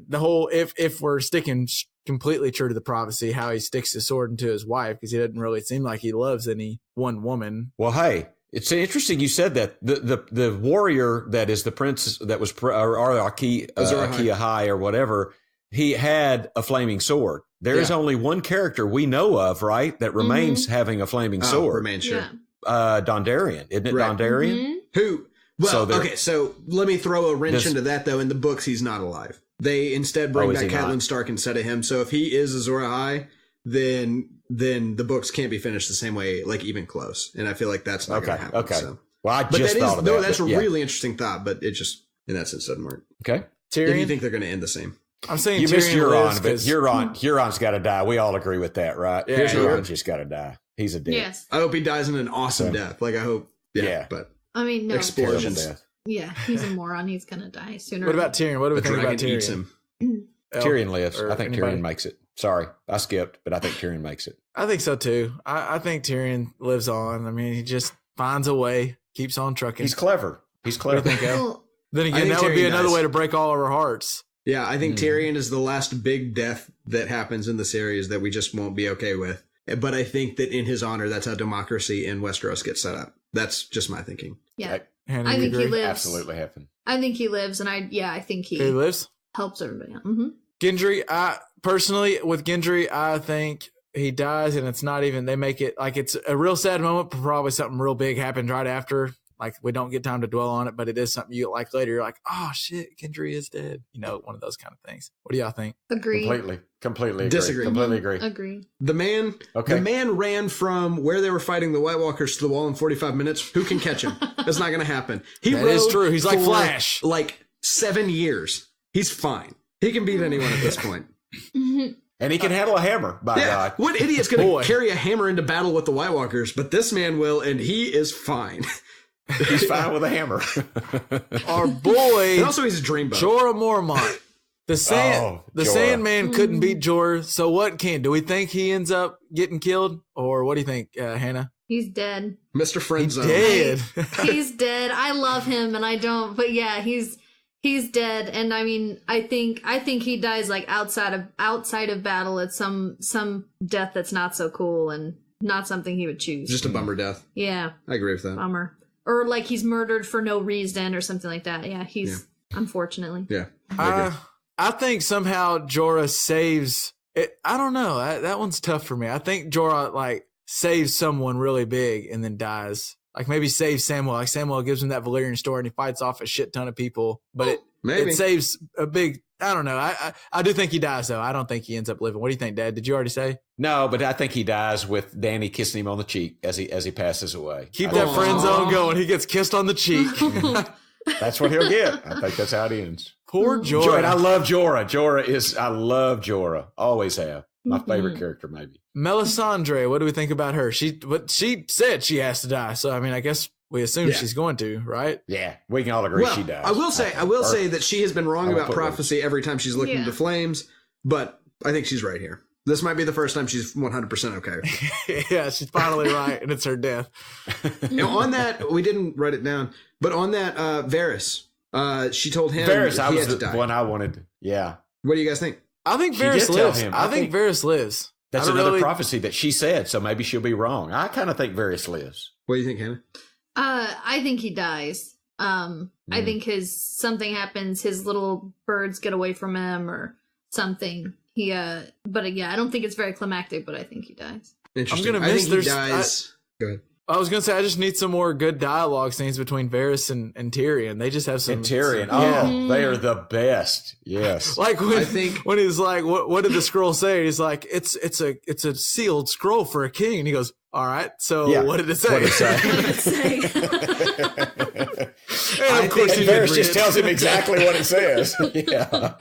the whole if we're sticking completely true to the prophecy, how he sticks his sword into his wife, because he doesn't really seem like he loves any one woman. Well, hey, it's interesting you said that. The warrior that is the prince that was Aki High or whatever, he had a flaming sword. There is only one character we know of, right, that remains having a flaming sword. Remains, sure. Dondarrion, isn't it? Right. Dondarrion? Who? Well, so let me throw a wrench into that, though. In the books, he's not alive. They instead bring back Catelyn Stark instead of him. So if he is Azor Ahai, then the books can't be finished the same way, like even close. And I feel like that's not going to happen. Okay. So. Well, I just thought of that. No, that's a really interesting thought, but it just, in that sense, doesn't work. Okay. Tyrion? If you think they're going to end the same. I'm saying you Tyrion missed Euron, but lives, Euron's got to die. We all agree with that, right? Yeah, Euron's just got to die. He's a dead. Yes. I hope he dies in an awesome death. Like, I hope. Yeah. But I mean, no. Explosions. Yeah, he's a moron. He's going to die sooner. What about Tyrion? What do we think about dragon eats Tyrion? him. Tyrion lives. I think anybody? Tyrion makes it. Sorry, I skipped, but I think Tyrion makes it. I think so too. I think Tyrion lives on. I mean, he just finds a way, keeps on trucking. He's clever. Well, Then again, that would be another way to break all of our hearts. Yeah, I think Tyrion is the last big death that happens in the series that we just won't be okay with. But I think that in his honor, that's how democracy in Westeros gets set up. That's just my thinking. Yeah. Hannah, I think he lives. Absolutely happen. I think he lives, and I think he lives. Helps everybody out. Gendry, with Gendry, I think he dies, and it's not even, they make it like it's a real sad moment, but probably something real big happened right after. Like, we don't get time to dwell on it, but it is something you like later. You're like, oh shit, Gendry is dead. You know, one of those kind of things. What do y'all think? Agree. Completely agree. Disagree. Completely agree. Agree. The man ran from where they were fighting the White Walkers to the wall in 45 minutes. Who can catch him? That's not going to happen. That is true. He's like Flash. Like 7 years. He's fine. He can beat anyone at this point. And he can handle a hammer, by God. What idiot's going to carry a hammer into battle with the White Walkers? But this man will, and he is fine. He's fine with a hammer. Our boy. And also, he's a dreamboat. Jorah Mormont. The Sandman couldn't beat Jorah, so what can? Do we think he ends up getting killed? Or what do you think, Hannah? He's dead. Mr. Friendzone. Dead. He's dead. I love him, and I don't. But yeah, he's dead. And I mean, I think he dies like outside of battle at some death that's not so cool and not something he would choose. Just a bummer death. Yeah. I agree with that. Bummer. Or like he's murdered for no reason or something like that. Yeah, unfortunately. Yeah. I think somehow Jorah saves it. I don't know. That one's tough for me. I think Jorah like saves someone really big and then dies. Like maybe saves Samwell. Like Samwell gives him that Valyrian sword and he fights off a shit ton of people. But it saves a big. I don't know. I do think he dies though. I don't think he ends up living. What do you think, Dad? Did you already say? No, but I think he dies with Dany kissing him on the cheek as he passes away. Keep that friend zone going. He gets kissed on the cheek. That's what he'll get. I think that's how it ends. Poor Jorah. And I love Jorah. I love Jorah. Always have. My favorite character, maybe. Melisandre, what do we think about her? She said she has to die. So I mean, I guess we assume she's going to, right? Yeah, we can all agree she dies. I will say that she has been wrong about prophecy every time she's looked into flames, but I think she's right here. This might be the first time she's 100% okay. Yeah, she's finally right, and it's her death. On that, we didn't write it down, but on that, Varys, she told him Varys, he had to die. One I wanted. Yeah. What do you guys think? I think Varys lives. I think Varys lives. That's another prophecy that she said, so maybe she'll be wrong. I kind of think Varys lives. What do you think, Hannah? I think he dies. I think something happens, his little birds get away from him or something. But yeah, I don't think it's very climactic, but I think he dies. Interesting. I'm gonna miss I think he dies. Go ahead. I was gonna say I just need some more good dialogue scenes between Varys and Tyrion. They just have some. And Tyrion, they are the best. Yes, like when he's like, "What did the scroll say?" He's like, "It's a sealed scroll for a king," and he goes, All right. So what did it say? What did it say? And of course, Varys just tells him exactly what it says. Yeah.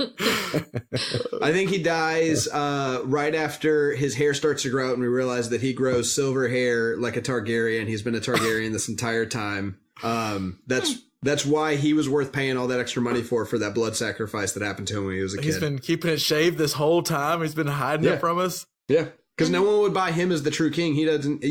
I think he dies right after his hair starts to grow out, and we realize that he grows silver hair like a Targaryen. He's been a Targaryen this entire time. That's why he was worth paying all that extra money for that blood sacrifice that happened to him when he was a kid. He's been keeping it shaved this whole time. He's been hiding it from us. Yeah, because no one would buy him as the true king. He doesn't,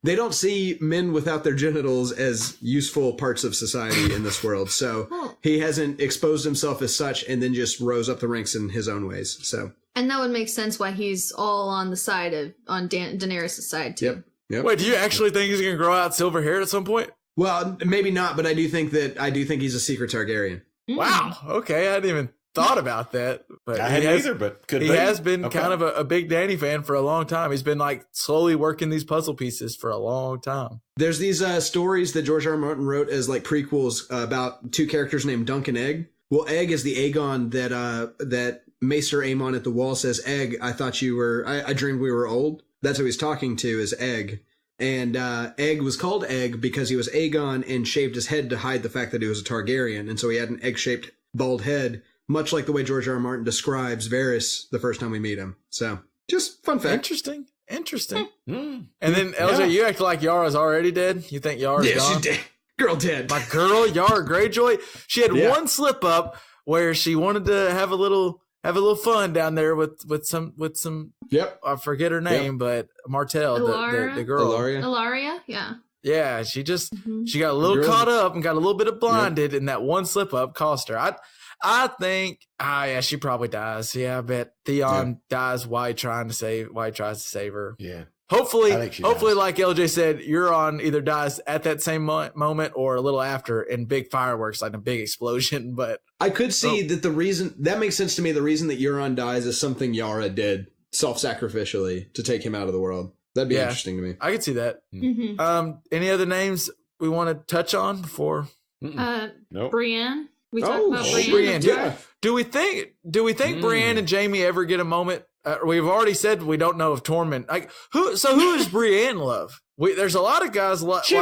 they don't see men without their genitals as useful parts of society in this world. So he hasn't exposed himself as such and then just rose up the ranks in his own ways. So, and that would make sense why he's all on the side of, Daenerys' side too. Yep. Wait, do you actually think he's going to grow out silver hair at some point? Well, maybe not, but I do think he's a secret Targaryen. Wow. Okay. I hadn't even thought about that. But I hadn't either, but could be. He has been kind of a big Dany fan for a long time. He's been like slowly working these puzzle pieces for a long time. There's these stories that George R. R. Martin wrote as like prequels about two characters named Dunk and Egg. Well, Egg is the Aegon that Maester Aemon at the Wall says, Egg, I dreamed we were old. That's who he's talking to, is Egg. And Egg was called Egg because he was Aegon and shaved his head to hide the fact that he was a Targaryen. And so he had an egg-shaped bald head, much like the way George R. R. Martin describes Varys the first time we meet him. So, just fun fact. Interesting. And then, LJ, you act like Yara's already dead? You think Yara's gone? Yeah, she's dead. Girl dead. My girl, Yara Greyjoy, she had one slip-up where she wanted to have a little fun down there with some. Yep. I forget her name, but Martell, the girl. Ilaria, yeah. Yeah, she just she got a little caught up and got a little bit of blinded, and that one slip up cost her. I think she probably dies. Yeah, I bet Theon dies while he tries to save her. Yeah. Hopefully, like LJ said, Euron either dies at that same moment or a little after in big fireworks, like a big explosion. But I could see that the reason that makes sense to me. The reason that Euron dies is something Yara did self-sacrificially to take him out of the world. That'd be interesting to me. I could see that. Any other names we want to touch on before? Nope. Brienne. We talked about Brienne. Brienne. Do we think Brienne and Jaime ever get a moment? We've already said we don't know if Tormund. Who is Brienne love? There's a lot of guys like a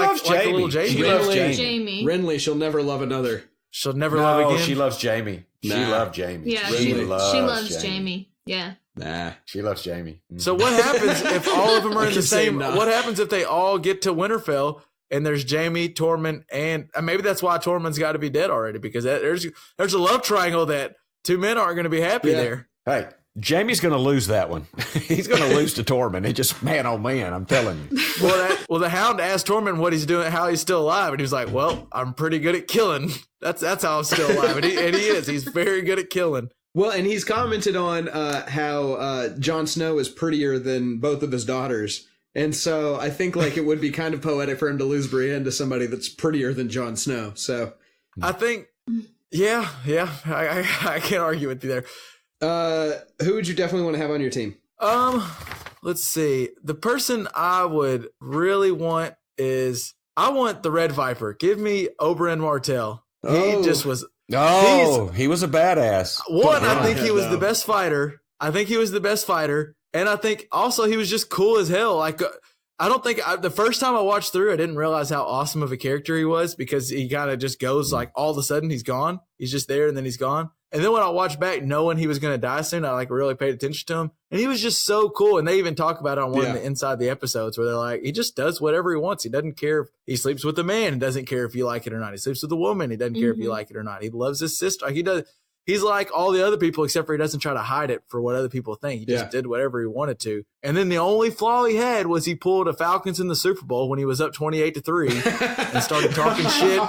little Jaime. She loves Jaime. Renly, she'll never love another. She'll never love again. She loves Jaime. She loved Jaime. Yeah, she loves Jaime. Yeah. Nah, she loves Jaime. So what happens if all of them are in the same? What happens if they all get to Winterfell and there's Jaime, Tormund, and maybe that's why Tormund's got to be dead already, because there's a love triangle that two men aren't going to be happy there. Hey, Jaime's going to lose that one. He's going to lose to Tormund. It's just man on man, I'm telling you. Well, the Hound asked Tormund what he's doing, how he's still alive, and he was like, "Well, I'm pretty good at killing. That's how I'm still alive." And he is. He's very good at killing. Well, and he's commented on how Jon Snow is prettier than both of his daughters. And so I think it would be kind of poetic for him to lose Brienne to somebody that's prettier than Jon Snow. So I think, I can't argue with you there. Who would you definitely want to have on your team? Let's see. The person I would really want is, I want the Red Viper. Give me Oberyn Martell. He just was... he was a badass. I think he was the best fighter. And I think also he was just cool as hell. I don't think the first time I watched through, I didn't realize how awesome of a character he was, because he kind of just goes all of a sudden he's gone. He's just there and then he's gone. And then when I watched back knowing he was going to die soon, I really paid attention to him. And he was just so cool. And they even talk about it on one of the Inside the episodes where they're like, he just does whatever he wants. He doesn't care if he sleeps with a man. He doesn't care if you like it or not. He sleeps with a woman. He doesn't care if you like it or not. He loves his sister. He's like all the other people, except for he doesn't try to hide it for what other people think. He just did whatever he wanted to. And then the only flaw he had was he pulled a Falcons in the Super Bowl when he was up 28-3 and started talking shit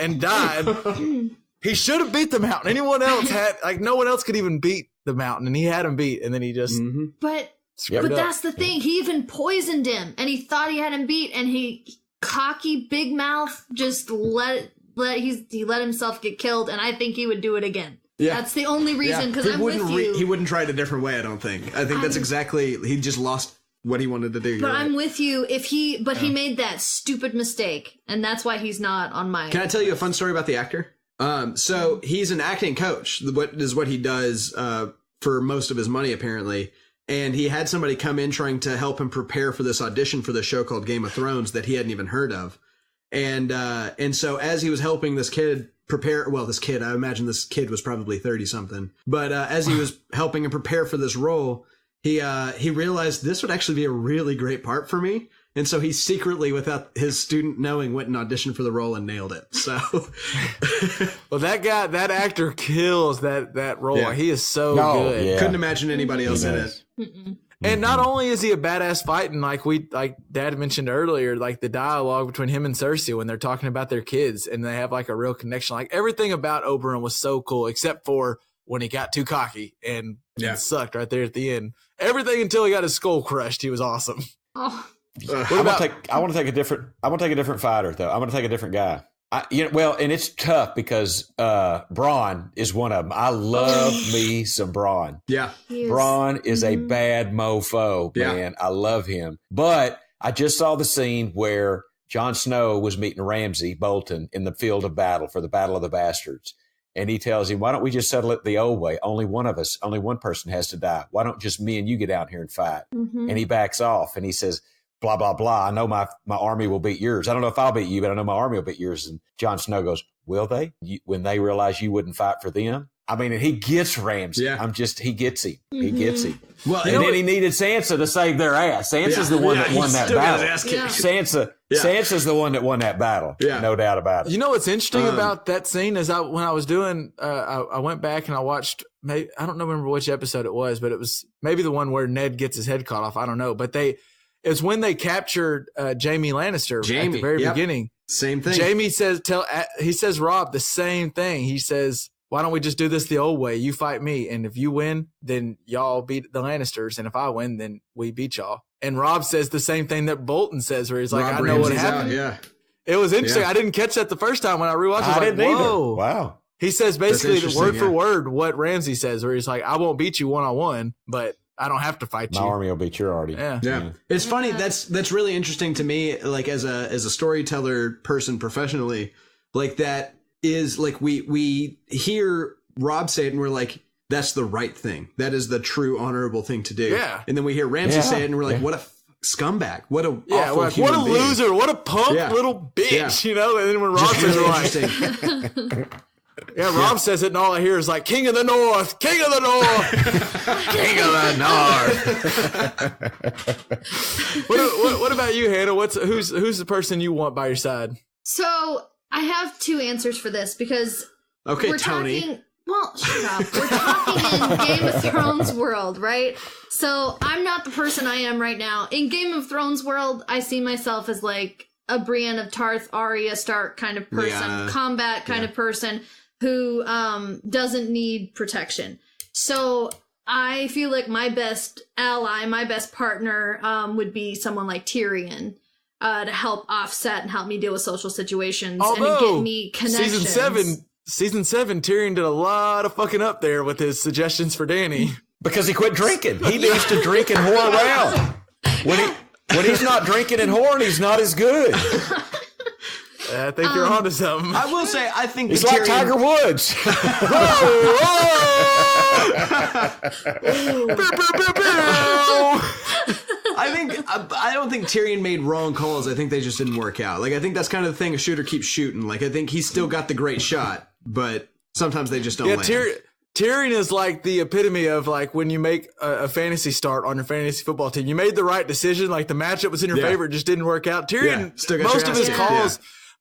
and died. He should have beat the Mountain. Anyone else no one else could even beat the Mountain, and he had him beat, and then he just But that's the thing. He even poisoned him, and he thought he had him beat, and he cocky big mouth just let himself get killed, and I think he would do it again. Yeah. That's the only reason, because I'm with you. He wouldn't try it a different way, I don't think. I think that's exactly, he just lost what he wanted to do. But I'm with you. He made that stupid mistake, and that's why he's not on my... Can I tell you a fun story about the actor? So he's an acting coach. What he does for most of his money, apparently. and he had somebody come in trying to help him prepare for this audition for the show called Game of Thrones that he hadn't even heard of. And so as he was helping this kid prepare, I imagine this kid was probably 30 something, but as he was helping him prepare for this role, he realized this would actually be a really great part for me. And so he secretly, without his student knowing, went and auditioned for the role and nailed it. So, well, that actor kills that role. Yeah. He is so good. Yeah. Couldn't imagine anybody else in it. Mm-mm. And not only is he a badass fighting, like Dad mentioned earlier, like the dialogue between him and Cersei when they're talking about their kids and they have like a real connection. Like everything about Oberyn was so cool, except for when he got too cocky and sucked right there at the end. Everything until he got his skull crushed, he was awesome. Oh. I want to take a different fighter though. I'm going to take a different guy. And it's tough because Bronn is one of them. I love me some Bronn. Yeah. Bronn is a bad mofo, man. I love him. But I just saw the scene where Jon Snow was meeting Ramsay Bolton in the field of battle for the Battle of the Bastards. And he tells him, why don't we just settle it the old way? Only one person has to die. Why don't just me and you get out here and fight? Mm-hmm. And he backs off and he says, blah, blah, blah. I know my army will beat yours. I don't know if I'll beat you, but I know my army will beat yours. And Jon Snow goes, will they? When they realize you wouldn't fight for them? I mean, and he gets Ramsay. Yeah. He gets him. Mm-hmm. He gets him. Well, and then he needed Sansa to save their ass. Sansa's the one that won that battle. Sansa's the one that won that battle. Yeah. No doubt about it. You know what's interesting about that scene is when I was doing, I went back and I watched, I don't remember which episode it was, but it was maybe the one where Ned gets his head cut off. I don't know. But it's when they captured Jaime Lannister at the very beginning. Same thing. Jaime says Rob the same thing. He says, why don't we just do this the old way? You fight me, and if you win, then y'all beat the Lannisters, and if I win, then we beat y'all. And Rob says the same thing that Bolton says, where he's like, I know what happened. It was interesting. I didn't catch that the first time when I rewatched it. I was like, whoa. Wow. He says basically the word for word what Ramsay says, where he's like, I won't beat you one-on-one, but I don't have to fight you. My army will beat your army. Yeah. It's funny. That's really interesting to me. Like as a storyteller person professionally, like that is like we hear Rob say it and we're like, that's the right thing. That is the true honorable thing to do. Yeah. And then we hear Ramsay say it and we're like, what a scumbag. What a awful human what a being. Loser. What a punk little bitch. You know. And then when Rob says it, like. Yeah, Rob says it, and all I hear is like, King of the North, King of the North, King of the North. What about you, Hannah? Who's the person you want by your side? So I have two answers for this because we're Tony. Talking, well, shut up. We're talking in Game of Thrones world, right? So I'm not the person I am right now. In Game of Thrones world, I see myself as like a Brienne of Tarth, Arya Stark kind of person, combat kind of person who doesn't need protection. So I feel like my best ally, my best partner would be someone like Tyrion to help offset and help me deal with social situations and get me connections. Season 7, Tyrion did a lot of fucking up there with his suggestions for Dany. Because he quit drinking. He needs to drink and whore around. When he's not drinking and whoring, he's not as good. I think you're onto something. I will say, I think he's like Tiger Woods. I don't think Tyrion made wrong calls. I think they just didn't work out. Like I think that's kind of the thing. A shooter keeps shooting. Like I think he's still got the great shot, but sometimes they just don't. Yeah, Tyrion is like the epitome of like when you make a fantasy start on your fantasy football team. You made the right decision. Like the matchup was in your favor, it just didn't work out. Tyrion,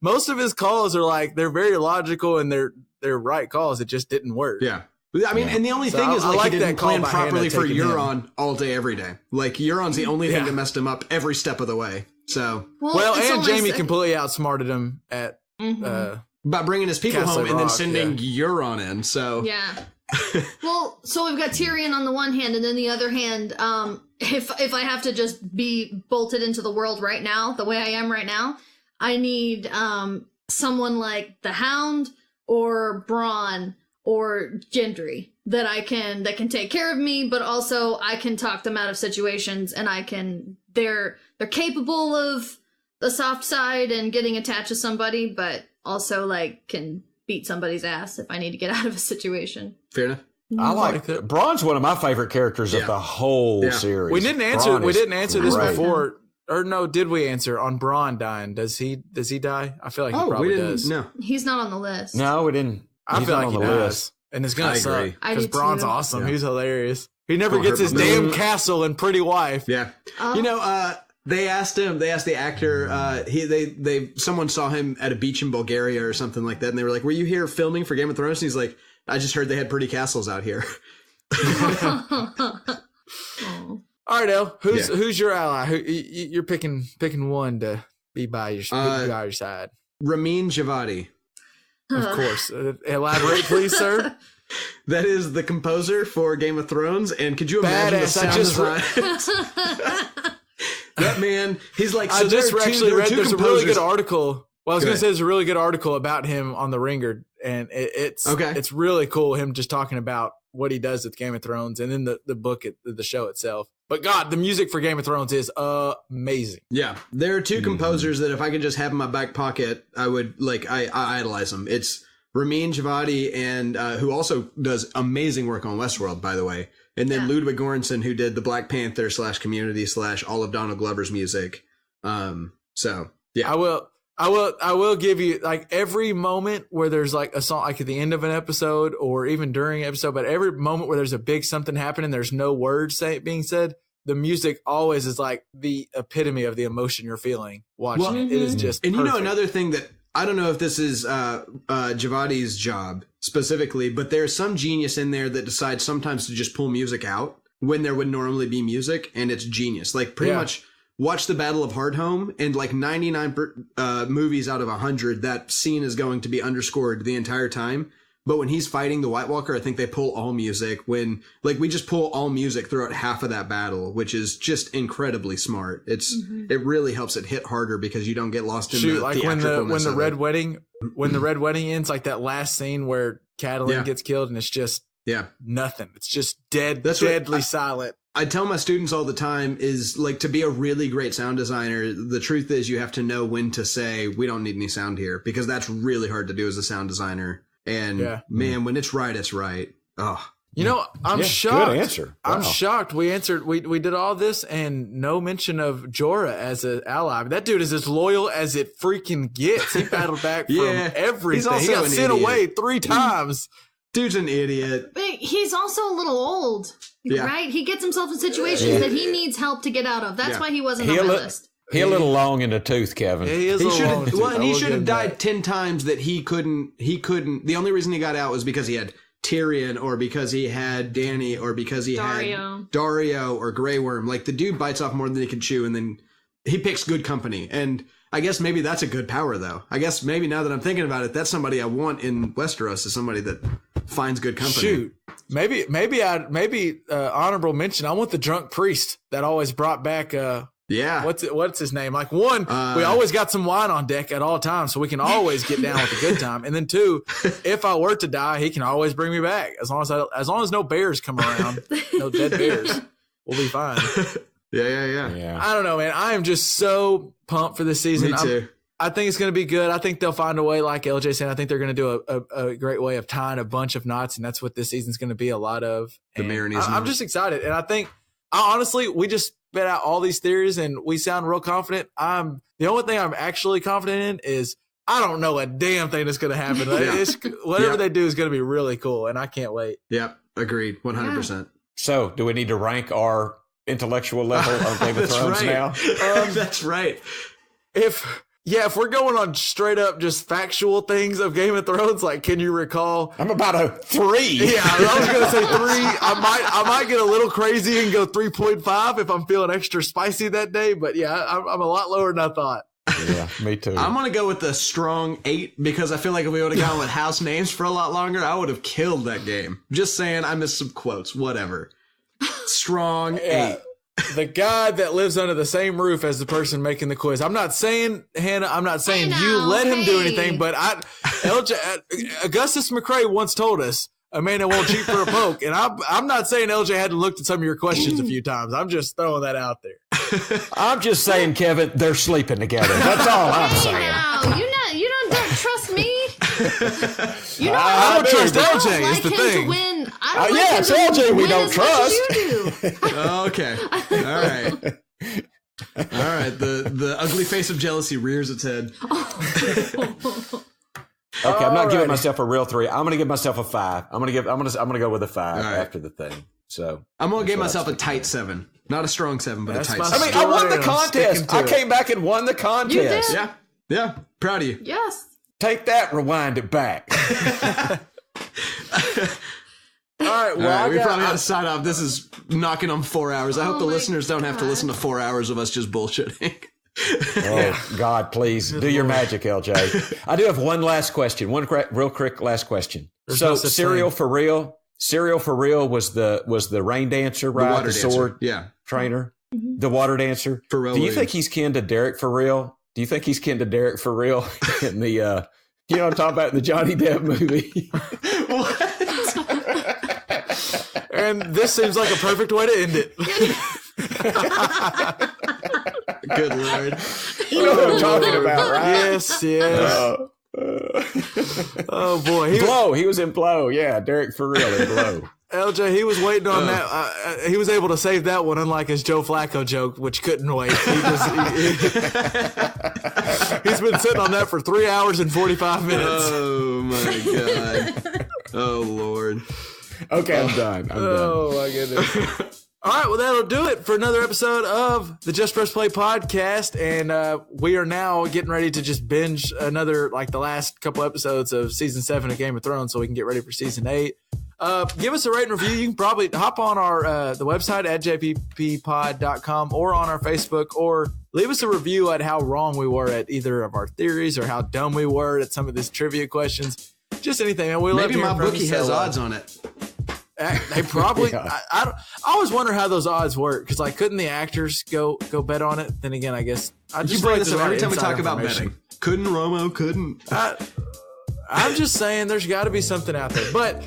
most of his calls are like they're very logical and they're right calls. It just didn't work. Yeah. I mean, and the only thing is like he didn't plan properly for Euron all day, every day. Like Euron's the only thing that messed him up every step of the way. So and Jaime completely outsmarted him at by bringing his people home and then sending Euron in. So well, so we've got Tyrion on the one hand, and then the other hand, if I have to just be bolted into the world right now, the way I am right now, I need someone like the Hound or Bronn or Gendry that can take care of me, but also I can talk them out of situations, and they're capable of the soft side and getting attached to somebody, but also like can beat somebody's ass if I need to get out of a situation. Fair enough. I like it. Braun's one of my favorite characters of the whole series. We didn't answer this before. Or no, did we answer on Braun dying? Does he die? I feel like he probably does. No. He's not on the list. No, we didn't. I feel like he does. And it's going to suck. Because Braun's awesome. Yeah. He's hilarious. He never gets his damn castle and pretty wife. Yeah. They asked the actor, someone saw him at a beach in Bulgaria or something like that. And they were like, were you here filming for Game of Thrones? And he's like, I just heard they had pretty castles out here. All right, El, who's your ally? You're picking one to be by your side. Ramin Djawadi. Of course. Elaborate, please, sir. That is the composer for Game of Thrones, and could you imagine the sound design? That man, he's like. I just actually read. There's a really good article. Well, I was going to say there's a really good article about him on the Ringer, and it's really cool. Him just talking about what he does with Game of Thrones, and then the book, the show itself. But God, the music for Game of Thrones is amazing. Yeah, there are two composers that if I could just have in my back pocket, I would I idolize them. It's Ramin Djawadi, and who also does amazing work on Westworld, by the way. And then Ludwig Göransson, who did the Black Panther / Community / all of Donald Glover's music. So yeah, I will give you like every moment where there's like a song, like at the end of an episode or even during an episode, but every moment where there's a big something happening, there's no words being said. The music always is like the epitome of the emotion you're feeling watching it. It is just and perfect. Another thing that I don't know if this is Djawadi's job specifically, but there's some genius in there that decides sometimes to just pull music out when there would normally be music, and it's genius. Like pretty much watch the Battle of Hardhome, and like 99 movies out of 100, that scene is going to be underscored the entire time. But when he's fighting the White Walker, I think they pull all music. When we just pull all music throughout half of that battle, which is just incredibly smart. It really helps it hit harder because you don't get lost in the like when the Red Wedding ends, like that last scene where Catelyn gets killed, and it's just nothing. It's just deadly silent. I tell my students all the time is like, to be a really great sound designer, the truth is you have to know when to say we don't need any sound here, because that's really hard to do as a sound designer. And man, when it's right, it's right. Oh, I'm shocked. Good answer. Wow. I'm shocked. We did all this and no mention of Jorah as an ally. That dude is as loyal as it freaking gets. He battled back from everything. He got sent away 3 times. Dude's an idiot. But he's also a little old, right? He gets himself in situations that he needs help to get out of. That's why he wasn't on my list. He a little long in the tooth, Kevin. He should have died 10 times that he couldn't. The only reason he got out was because he had Tyrion, or because he had Dany, or because he had Dario or Grey Worm. Like, the dude bites off more than he can chew, and then he picks good company. And I guess maybe that's a good power, though. I guess maybe now that I'm thinking about it, that's somebody I want in Westeros, is somebody that finds good company. Shoot. Maybe honorable mention. I want the drunk priest that always brought back what's his name? Like, one, we always got some wine on deck at all times, so we can always get down with a good time. And then 2, if I were to die, he can always bring me back. As long as no bears come around, no dead bears, we'll be fine. Yeah. I don't know, man. I am just so pumped for this season. Me too. I think it's going to be good. I think they'll find a way, like LJ said. I think they're going to do a great way of tying a bunch of knots, and that's what this season's going to be a lot of. I'm just excited, and I think honestly, we just spit out all these theories and we sound real confident. The only thing I'm actually confident in is I don't know a damn thing that's going to happen. Whatever they do is going to be really cool, and I can't wait. Yep, agreed, 100%. So, do we need to rank our intellectual level of Game of Thrones now? That's right. If we're going on straight up just factual things of Game of Thrones, like, can you recall? I'm about a 3. Yeah, I was going to say 3. I might get a little crazy and go 3.5 if I'm feeling extra spicy that day. But yeah, I'm a lot lower than I thought. Yeah, me too. I'm going to go with the strong 8 because I feel like if we would have gone with house names for a lot longer, I would have killed that game. Just saying, I missed some quotes, whatever. Strong 8. The guy that lives under the same roof as the person making the quiz. I'm not saying, Hannah, I'm not saying you let him do anything, but Augustus McCrae once told us, a man that won't cheat for a poke. And I'm not saying LJ hadn't looked at some of your questions a few times. I'm just throwing that out there. I'm just saying, Kevin, they're sleeping together. That's all I'm saying. Now, you don't trust me. I don't trust LJ. I is the like thing. him to win I don't yeah, it's LJ we don't trust. Okay. All right. All right. The ugly face of jealousy rears its head. Okay, I'm not giving myself a real 3. I'm going to give myself a 5. I'm going to go with a 5 after the thing. So I'm going to give myself a tight 7. Not a strong 7, but a tight 7. I mean, I won the contest. I came back and won the contest. You did. Yeah. Yeah. Proud of you. Yes. Take that, rewind it back. All right, well, we probably got to sign off. This is knocking on 4 hours. I hope the listeners don't have to listen to 4 hours of us just bullshitting. Oh, God, please do your magic, LJ. I do have one last question. One real quick last question. There's so, no such Serial thing. for real. Serial for real was the rain dancer, right? water dancer. Sword trainer. The water dancer. Pharrell Do you Williams. think he's kin to Derek for real? Do you think he's kin to Derek for real in the, you know what I'm talking about in the Johnny Depp movie? And this seems like a perfect way to end it. Good Lord. You know what I'm talking about, right? Yes. Oh boy, Blow. He was in Blow. Yeah, Derek for real in Blow. LJ, he was waiting on that. He was able to save that one, unlike his Joe Flacco joke, which couldn't wait. He's been sitting on that for 3 hours and 45 minutes. Oh my God. Oh Lord. Okay, I'm done. Oh my goodness. All right, well, that'll do it for another episode of the Just Press Play podcast. And we are now getting ready to just binge another, like the last couple episodes of season 7 of Game of Thrones so we can get ready for season 8. Give us a rate and review. You can probably hop on our the website at jpppod.com or on our Facebook, or leave us a review at how wrong we were at either of our theories or how dumb we were at some of these trivia questions. Just anything. And we love Maybe hearing from MyBookie you, has so, odds on it. They probably. Yeah. I always wonder how those odds work, because like, couldn't the actors go bet on it? Then again, I guess I just You bring feel like this there's up a lot every of time we inside talk about information. betting. Couldn't Romo? Couldn't. I'm just saying, there's got to be something out there. But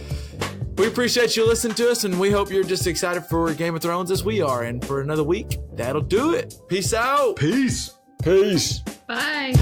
we appreciate you listening to us, and we hope you're just excited for Game of Thrones as we are. And for another week, that'll do it. Peace out. Peace. Peace. Bye.